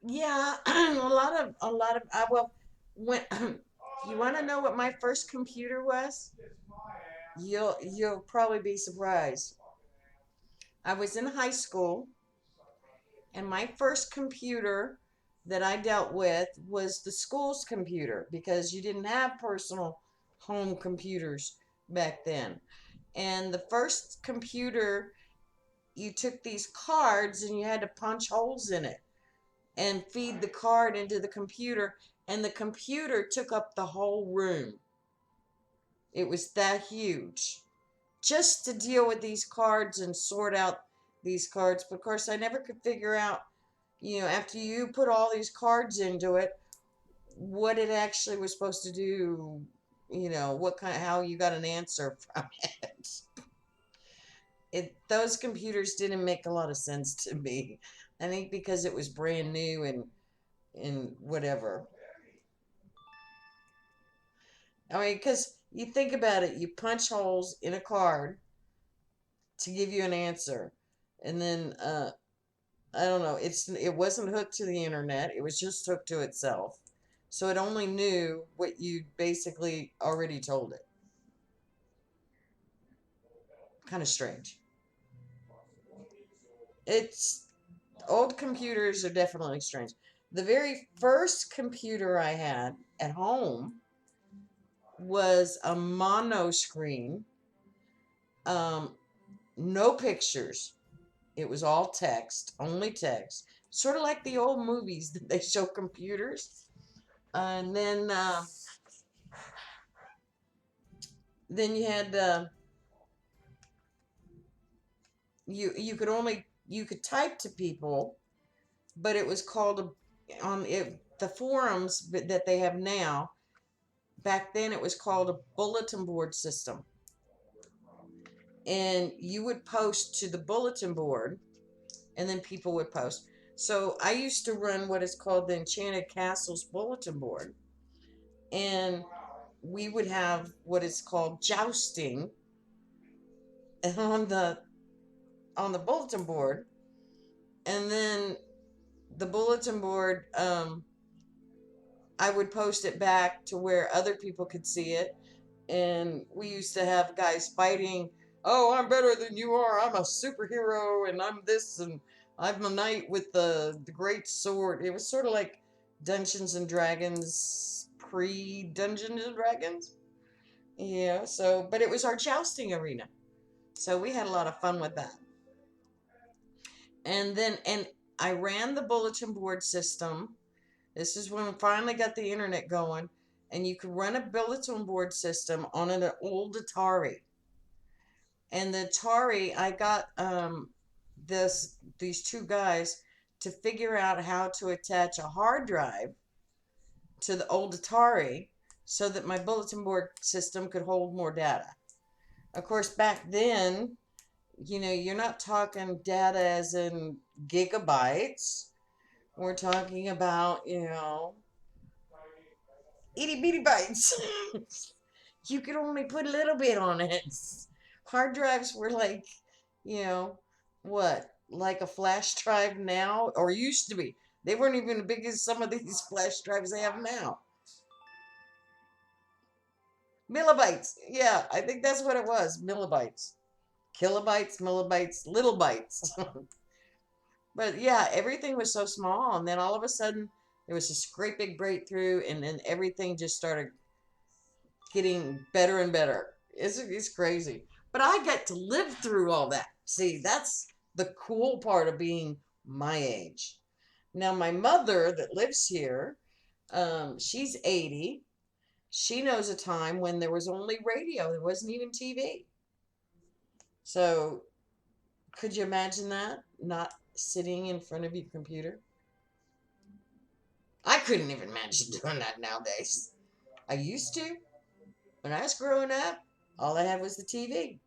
Speaker 1: Yeah, a lot of well, when you want to know what my first computer was, you'll probably be surprised. I was in high school, and my first computer that I dealt with was the school's computer because you didn't have personal home computers back then. And the first computer, you took these cards and you had to punch holes in it and feed the card into the computer, and the computer took up the whole room. It was that huge. Just to deal with these cards and sort out these cards. But of course, I never could figure out, after you put all these cards into it, what it actually was supposed to do, how you got an answer from it. Those computers didn't make a lot of sense to me. I think because it was brand new and whatever. I mean, because you think about it, you punch holes in a card to give you an answer, and then I don't know. It wasn't hooked to the internet. It was just hooked to itself, so it only knew what you basically already told it. Kind of strange. It's Old computers are definitely strange. The very first computer I had at home was a mono screen, um, no pictures. It was all text, only text. Sort of like the old movies that they show computers. And then you had you could only you could type to people, but it was called on it the forums that they have now. Back then, it was called a bulletin board system, and you would post to the bulletin board, and then people would post. So I used to run what is called the Enchanted Castles bulletin board, and we would have what is called jousting on the bulletin board, and then the bulletin board, I would post it back to where other people could see it, and we used to have guys fighting. Oh, I'm better than you are. I'm a superhero, and I'm this, and I'm a knight with the great sword. It was sort of like Dungeons and Dragons, pre Dungeons and Dragons. Yeah. So, but it was our jousting arena, so we had a lot of fun with that. And I ran the bulletin board system. This is when we finally got the internet going, and you could run a bulletin board system on an old Atari. And the Atari, I got these two guys to figure out how to attach a hard drive to the old Atari so that my bulletin board system could hold more data. Of course, back then, you're not talking data as in gigabytes. We're talking about, itty bitty bytes. You could only put a little bit on it. Hard drives were like, you know, what, like a flash drive now, or used to be. They weren't even as big as some of these flash drives they have now. Millibytes. Yeah, I think that's what it was. Millibytes. Kilobytes, millibytes, little bytes. But yeah, everything was so small. And then all of a sudden, there was this great big breakthrough. And then everything just started getting better and better. It's crazy. But I get to live through all that. See, that's the cool part of being my age. Now, my mother that lives here, she's 80. She knows a time when there was only radio, there wasn't even TV. So, could you imagine that? Not sitting in front of your computer? I couldn't even imagine doing that nowadays. I used to. When I was growing up, all I had was the TV.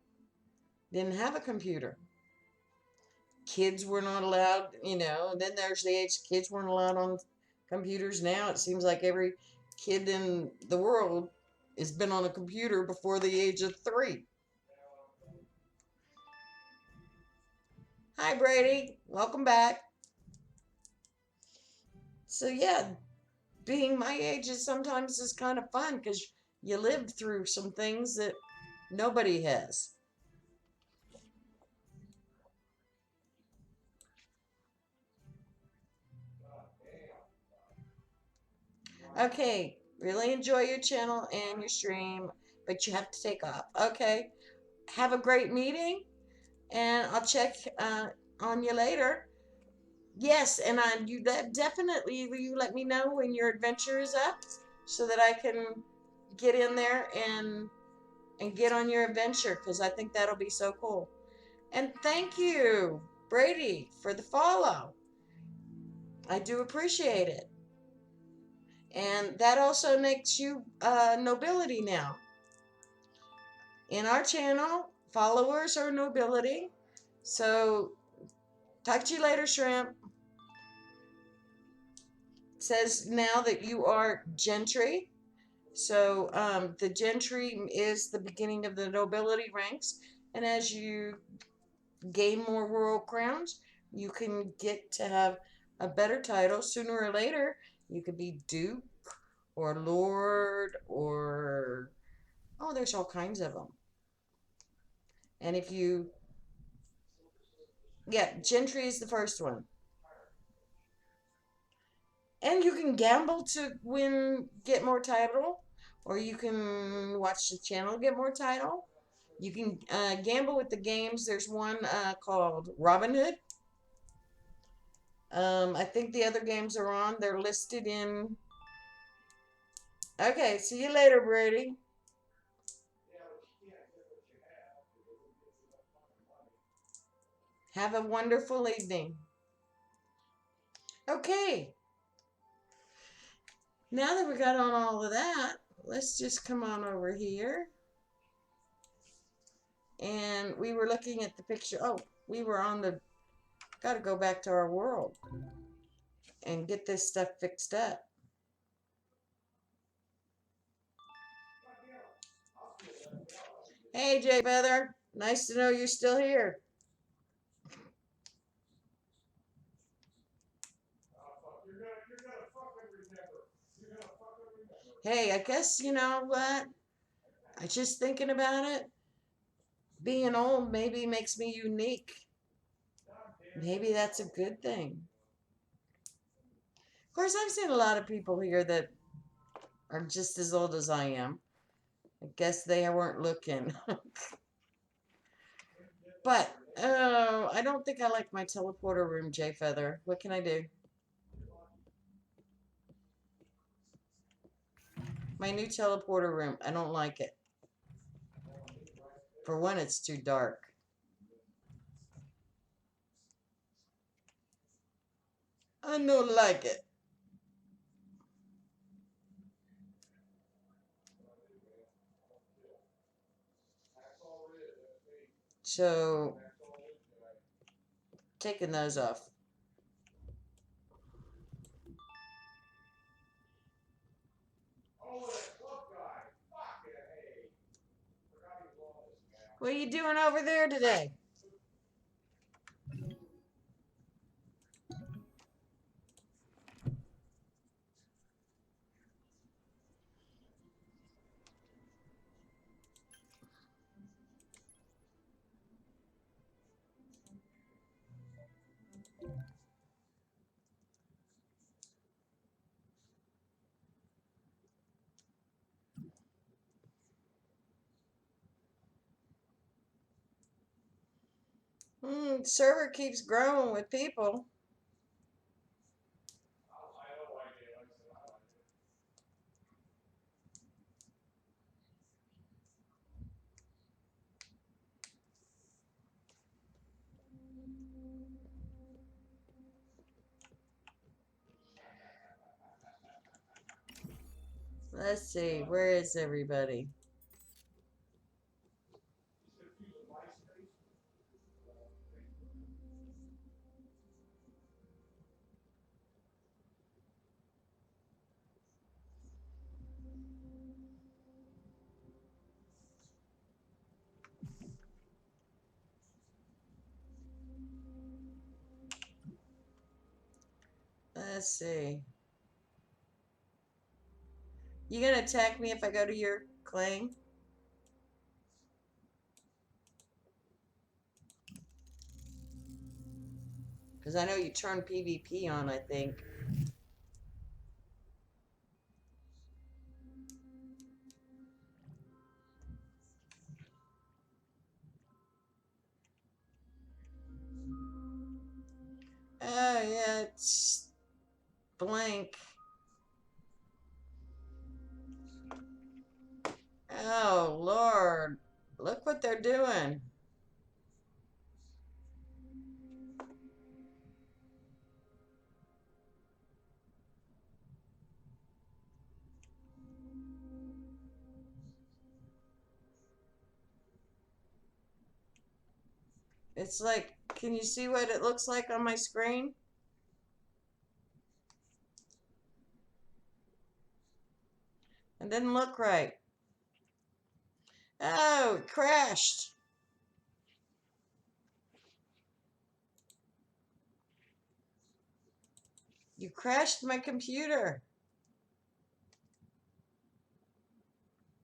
Speaker 1: Didn't have a computer. Kids were not allowed, and then there's the age kids weren't allowed on computers. Now it seems like every kid in the world has been on a computer before the age of 3. Hi, Brady. Welcome back. So, yeah, being my age is sometimes is kind of fun because you lived through some things that nobody has. Okay, really enjoy your channel and your stream, but you have to take off. Okay, have a great meeting, and I'll check on you later. Yes, and you definitely you let me know when your adventure is up, so that I can get in there and get on your adventure because I think that'll be so cool. And thank you, Brady, for the follow. I do appreciate it. And that also makes you nobility now. In our channel, followers are nobility. So, talk to you later, Shrimp. It says now that you are gentry. So, the gentry is the beginning of the nobility ranks. And as you gain more royal crowns, you can get to have a better title. Sooner or later, you could be Duke or Lord or, oh, there's all kinds of them. And if you, yeah, gentry is the first one. And you can gamble to get more title, or you can watch the channel get more title. You can gamble with the games. There's one called Robin Hood. I think the other games are on. They're listed in. Okay, see you later, Brady. Have a wonderful evening. Okay, now that we got on all of that, let's just come on over here. And we were looking at the picture. Oh, we were on the. Got to go back to our world and get this stuff fixed up. Hey, Jay Feather. Nice to know you're still here. Hey, I guess you know what? I just thinking about it. Being old maybe makes me unique. Maybe that's a good thing. Of course, I've seen a lot of people here that are just as old as I am. I guess they weren't looking. But I don't think I like my teleporter room, Jay Feather. What can I do? My new teleporter room. I don't like it. For one, it's too dark. I don't like it. So, taking those off. What are you doing over there today? Server keeps growing with people. Let's see, where is everybody? Let's see. You gonna attack me if I go to your claim? Because I know you turn PvP on, I think. Oh, yeah, it's blank. Oh, Lord. Look what they're doing. It's like, can you see what it looks like on my screen? It didn't look right. Oh, it crashed. You crashed my computer.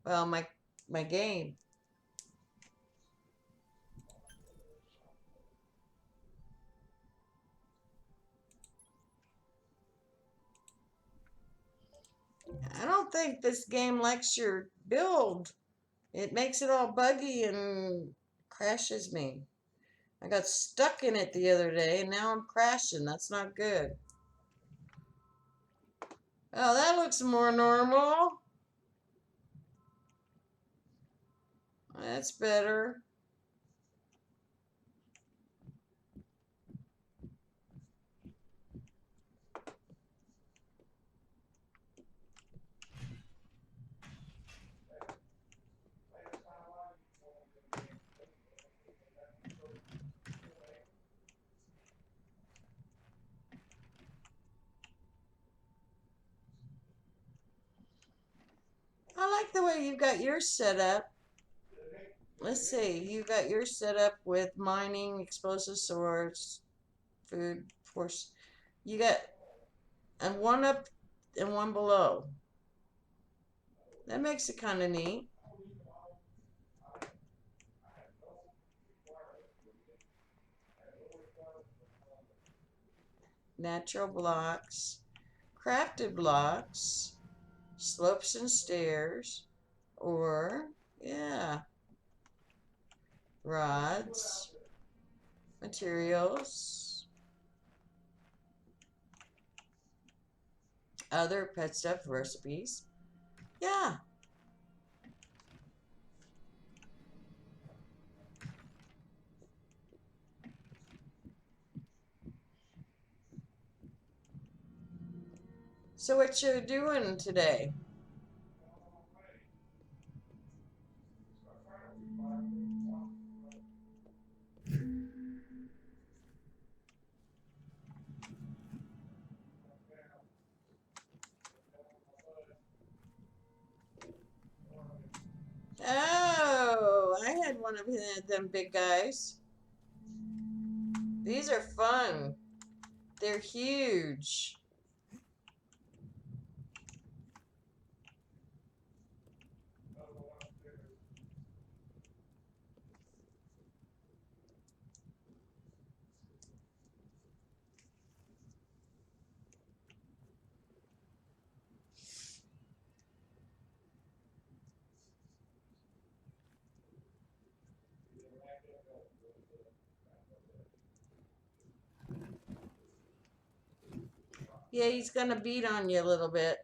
Speaker 1: Well, my game. don't think this game likes your build. It makes it all buggy and crashes me. I got stuck in it the other day and now I'm crashing. That's not good. Oh, that looks more normal. That's better. I like the way you've got yours set up. Let's see, you got yours set up with mining, explosive swords, food, force. You got and one up and one below. That makes it kind of neat. Natural blocks, crafted blocks, slopes and stairs, or, yeah, rods, materials, other pet stuff, recipes. Yeah. So what you doing today? Oh, I had one of them big guys. These are fun. They're huge. Yeah, he's gonna beat on you a little bit.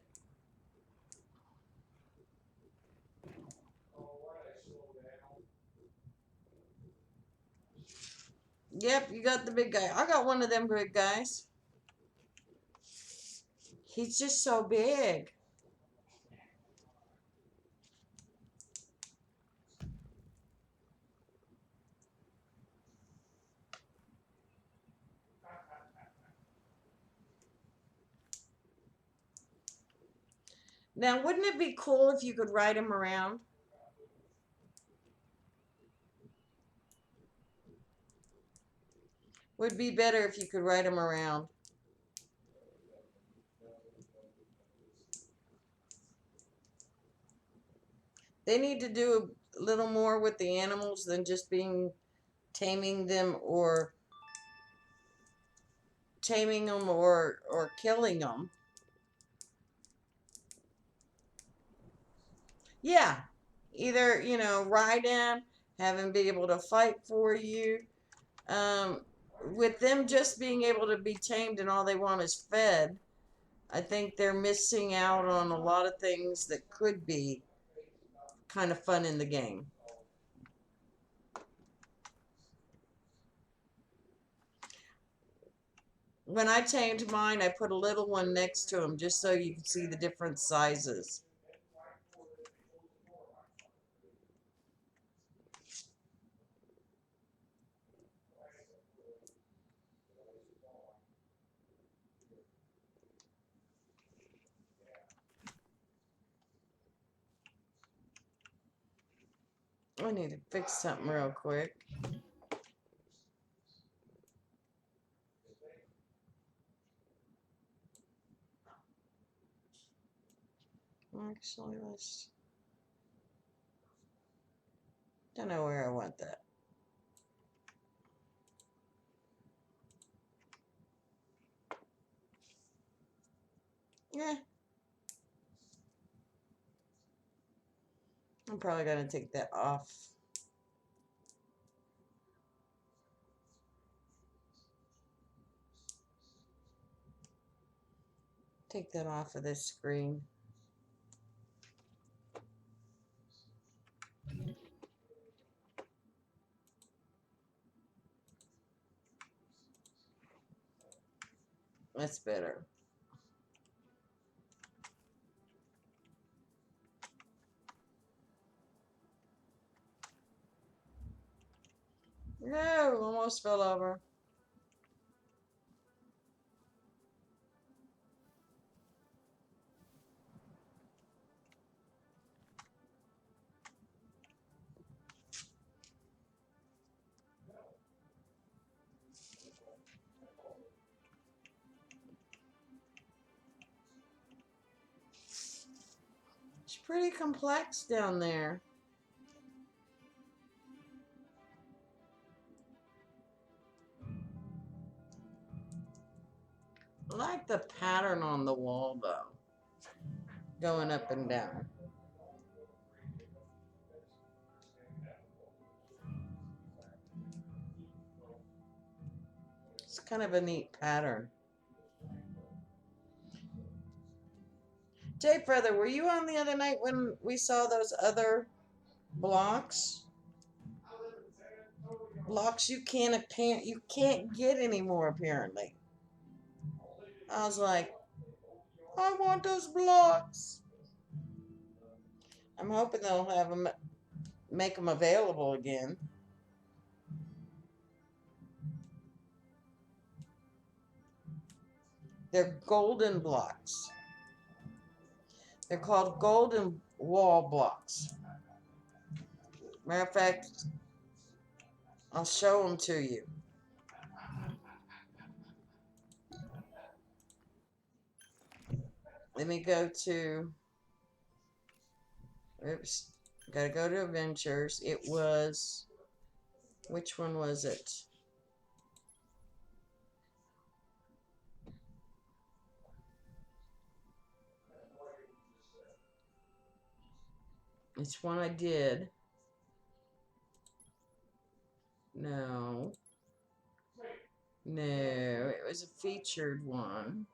Speaker 1: Yep, you got the big guy. I got one of them big guys. He's just so big. Now, wouldn't it be cool if you could ride him around? Would be better if you could ride him around. They need to do a little more with the animals than just being taming them or killing them. Yeah, either ride him, have him be able to fight for you. With them just being able to be tamed and all they want is fed, I think they're missing out on a lot of things that could be kind of fun in the game. When I tamed mine, I put a little one next to him just so you could see the different sizes. I need to fix something real quick. Actually, let's. Don't know where I want that. Yeah. I'm probably going to take that off. Take that off of this screen. That's better. No, almost fell over. It's pretty complex down there. I like the pattern on the wall though, going up and down. It's kind of a neat pattern. Jay Feather, were you on the other night when we saw those other blocks? Blocks you can't get anymore apparently. I was like, I want those blocks. I'm hoping they'll have them, make them available again. They're golden blocks. They're called golden wall blocks. Matter of fact, I'll show them to you. Let me go to, oops, gotta go to Adventures. It was, which one was it? It's one I did. No. No, it was a featured one.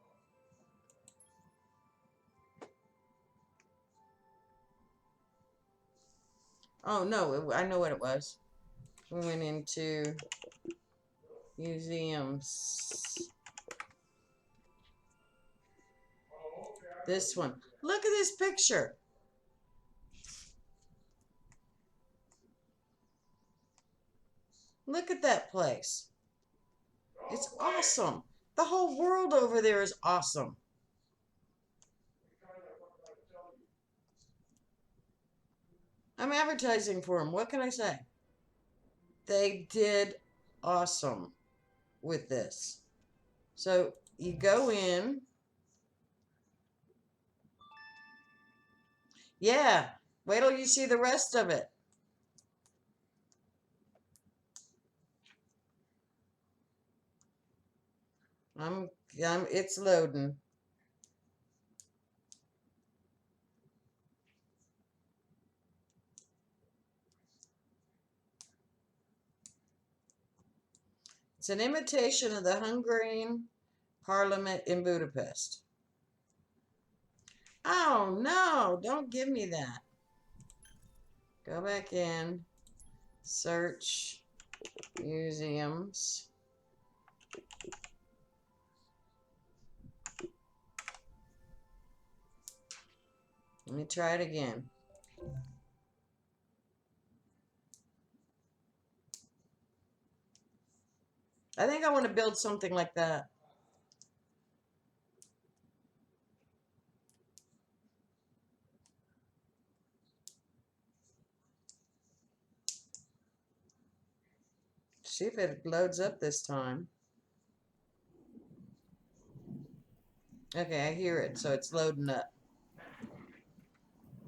Speaker 1: Oh, no, I know what it was. We went into museums. This one. Look at this picture. Look at that place. It's awesome. The whole world over there is awesome. I'm advertising for them. What can I say? They did awesome with this. So you go in. Yeah. Wait till you see the rest of it. It's loading. It's an imitation of the Hungarian Parliament in Budapest. Oh no, don't give me that. Go back in, search museums. Let me try it again. I think I want to build something like that. See if it loads up this time. Okay, I hear it, so it's loading up.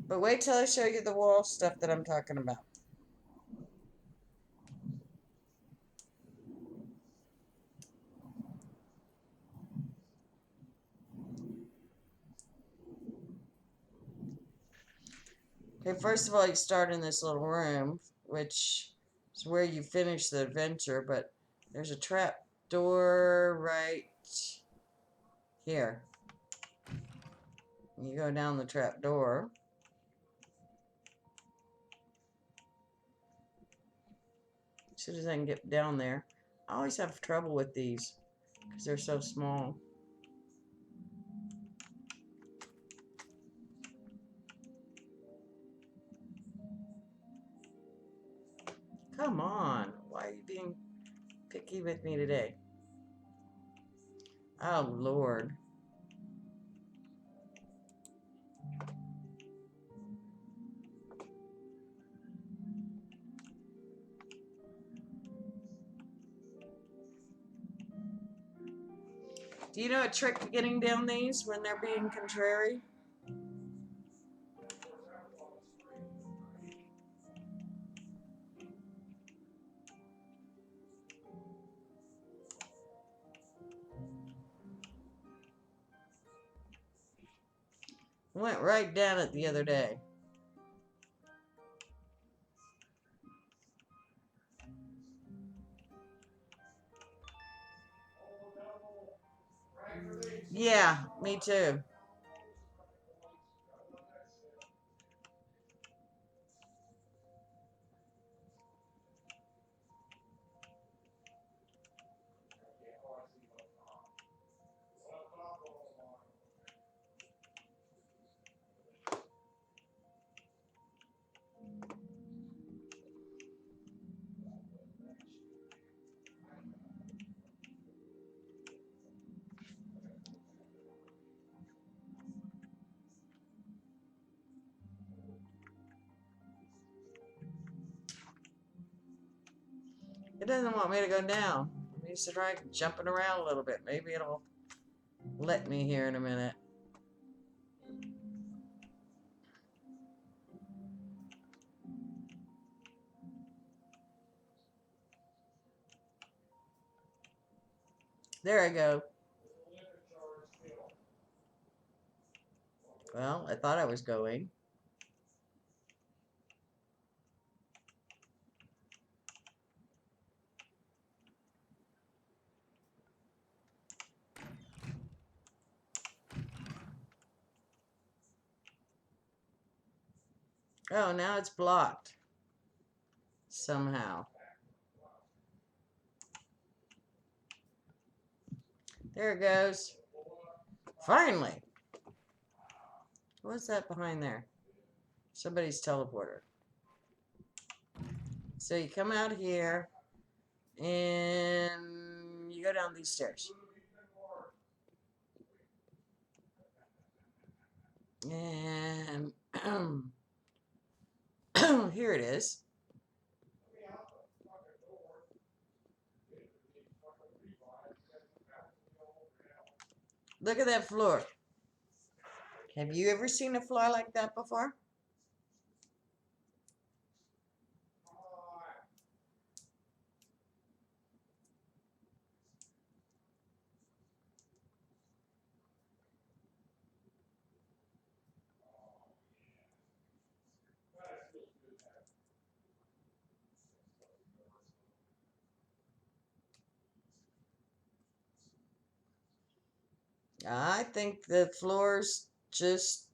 Speaker 1: But wait till I show you the wall stuff that I'm talking about. Okay, first of all, you start in this little room, which is where you finish the adventure, but there's a trap door right here. You go down the trap door. As soon as I can get down there. I always have trouble with these because they're so small. Come on. Why are you being picky with me today? Oh, Lord. Do you know a trick to getting down these when they're being contrary? Went right down it the other day. Yeah, me too. It doesn't want me to go down. It needs to try jumping around a little bit. Maybe it'll let me here in a minute. There I go. Well, I thought I was going. Oh, now it's blocked. Somehow. There it goes. Finally. What's that behind there? Somebody's teleporter. So you come out here and you go down these stairs. And here it is. Look at that floor. Have you ever seen a floor like that before? I think the floor's just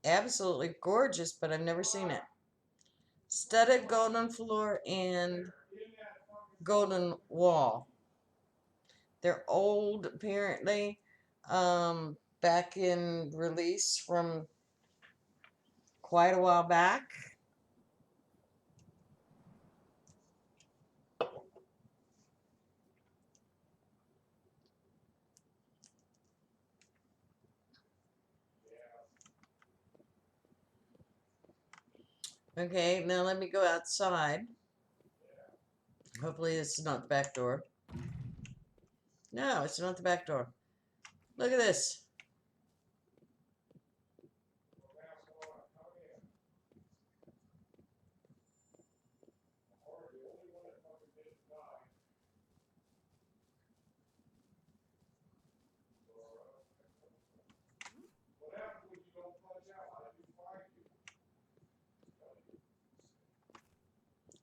Speaker 1: absolutely gorgeous, but I've never seen it. Studded golden floor and golden wall. They're old, apparently. Back in release from quite a while back. Okay, now let me go outside. Hopefully this is not the back door. No, it's not the back door. Look at this.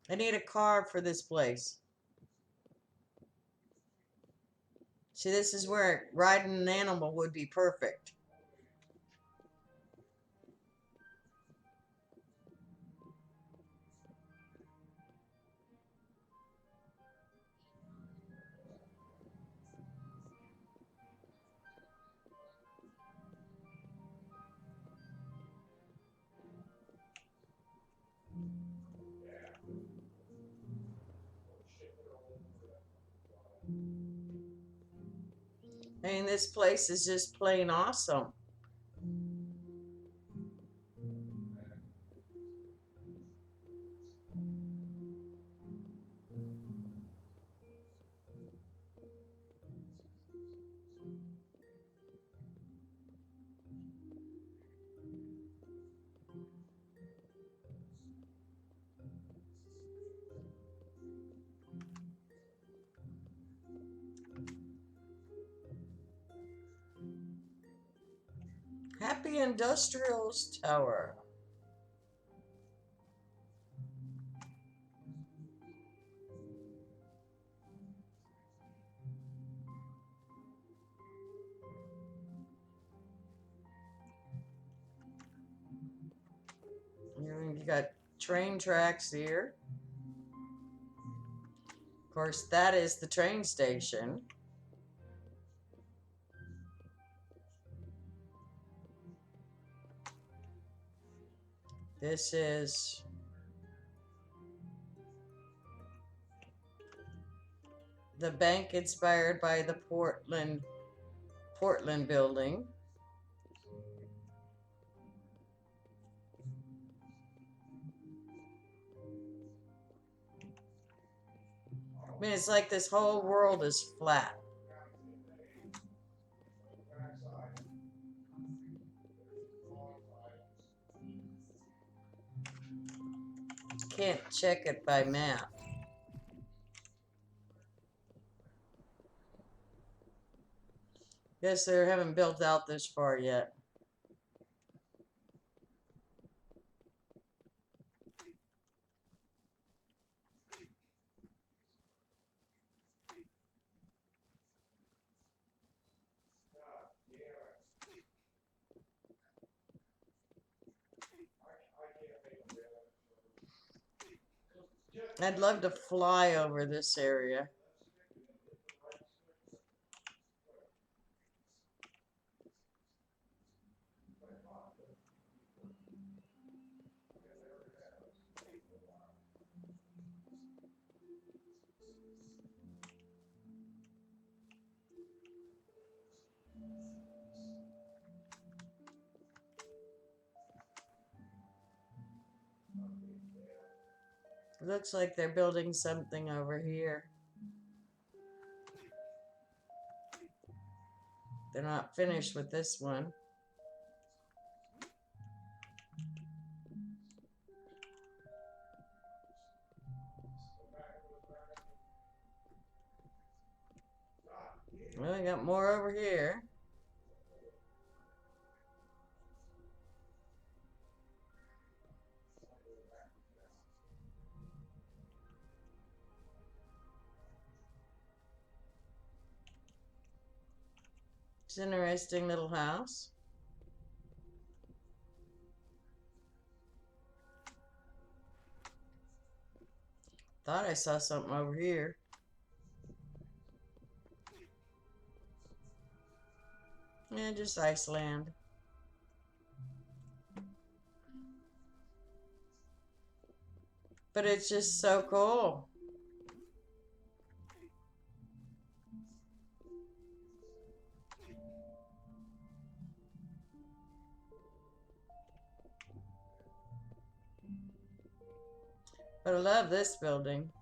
Speaker 1: I need a car for this place. See, this is where riding an animal would be perfect. I mean, this place is just plain awesome. Happy Industrials Tower. You got train tracks here. Of course, that is the train station. This is the bank inspired by the Portland building. I mean, it's like this whole world is flat. Can't check it by map. Guess they haven't built out this far yet. I'd love to fly over this area. Looks like they're building something over here. They're not finished with this one. Well, I got more over here. It's an interesting little house. Thought I saw something over here. Yeah, just Iceland. But it's just so cool. But I love this building.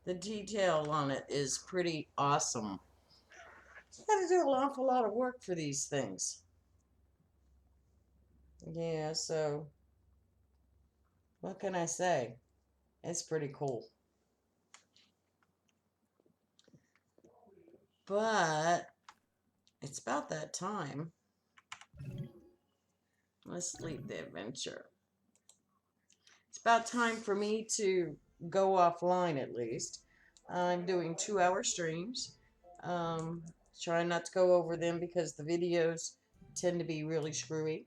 Speaker 1: The detail on it is pretty awesome. You got to do an awful lot of work for these things. Yeah, so what can I say? It's pretty cool. But it's about that time. Let's leave the adventure. It's about time for me to go offline at least. I'm doing 2 hour streams. Um, Trying not to go over them because the videos tend to be really screwy.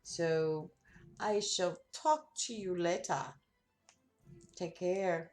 Speaker 1: So I shall talk to you later. Take care.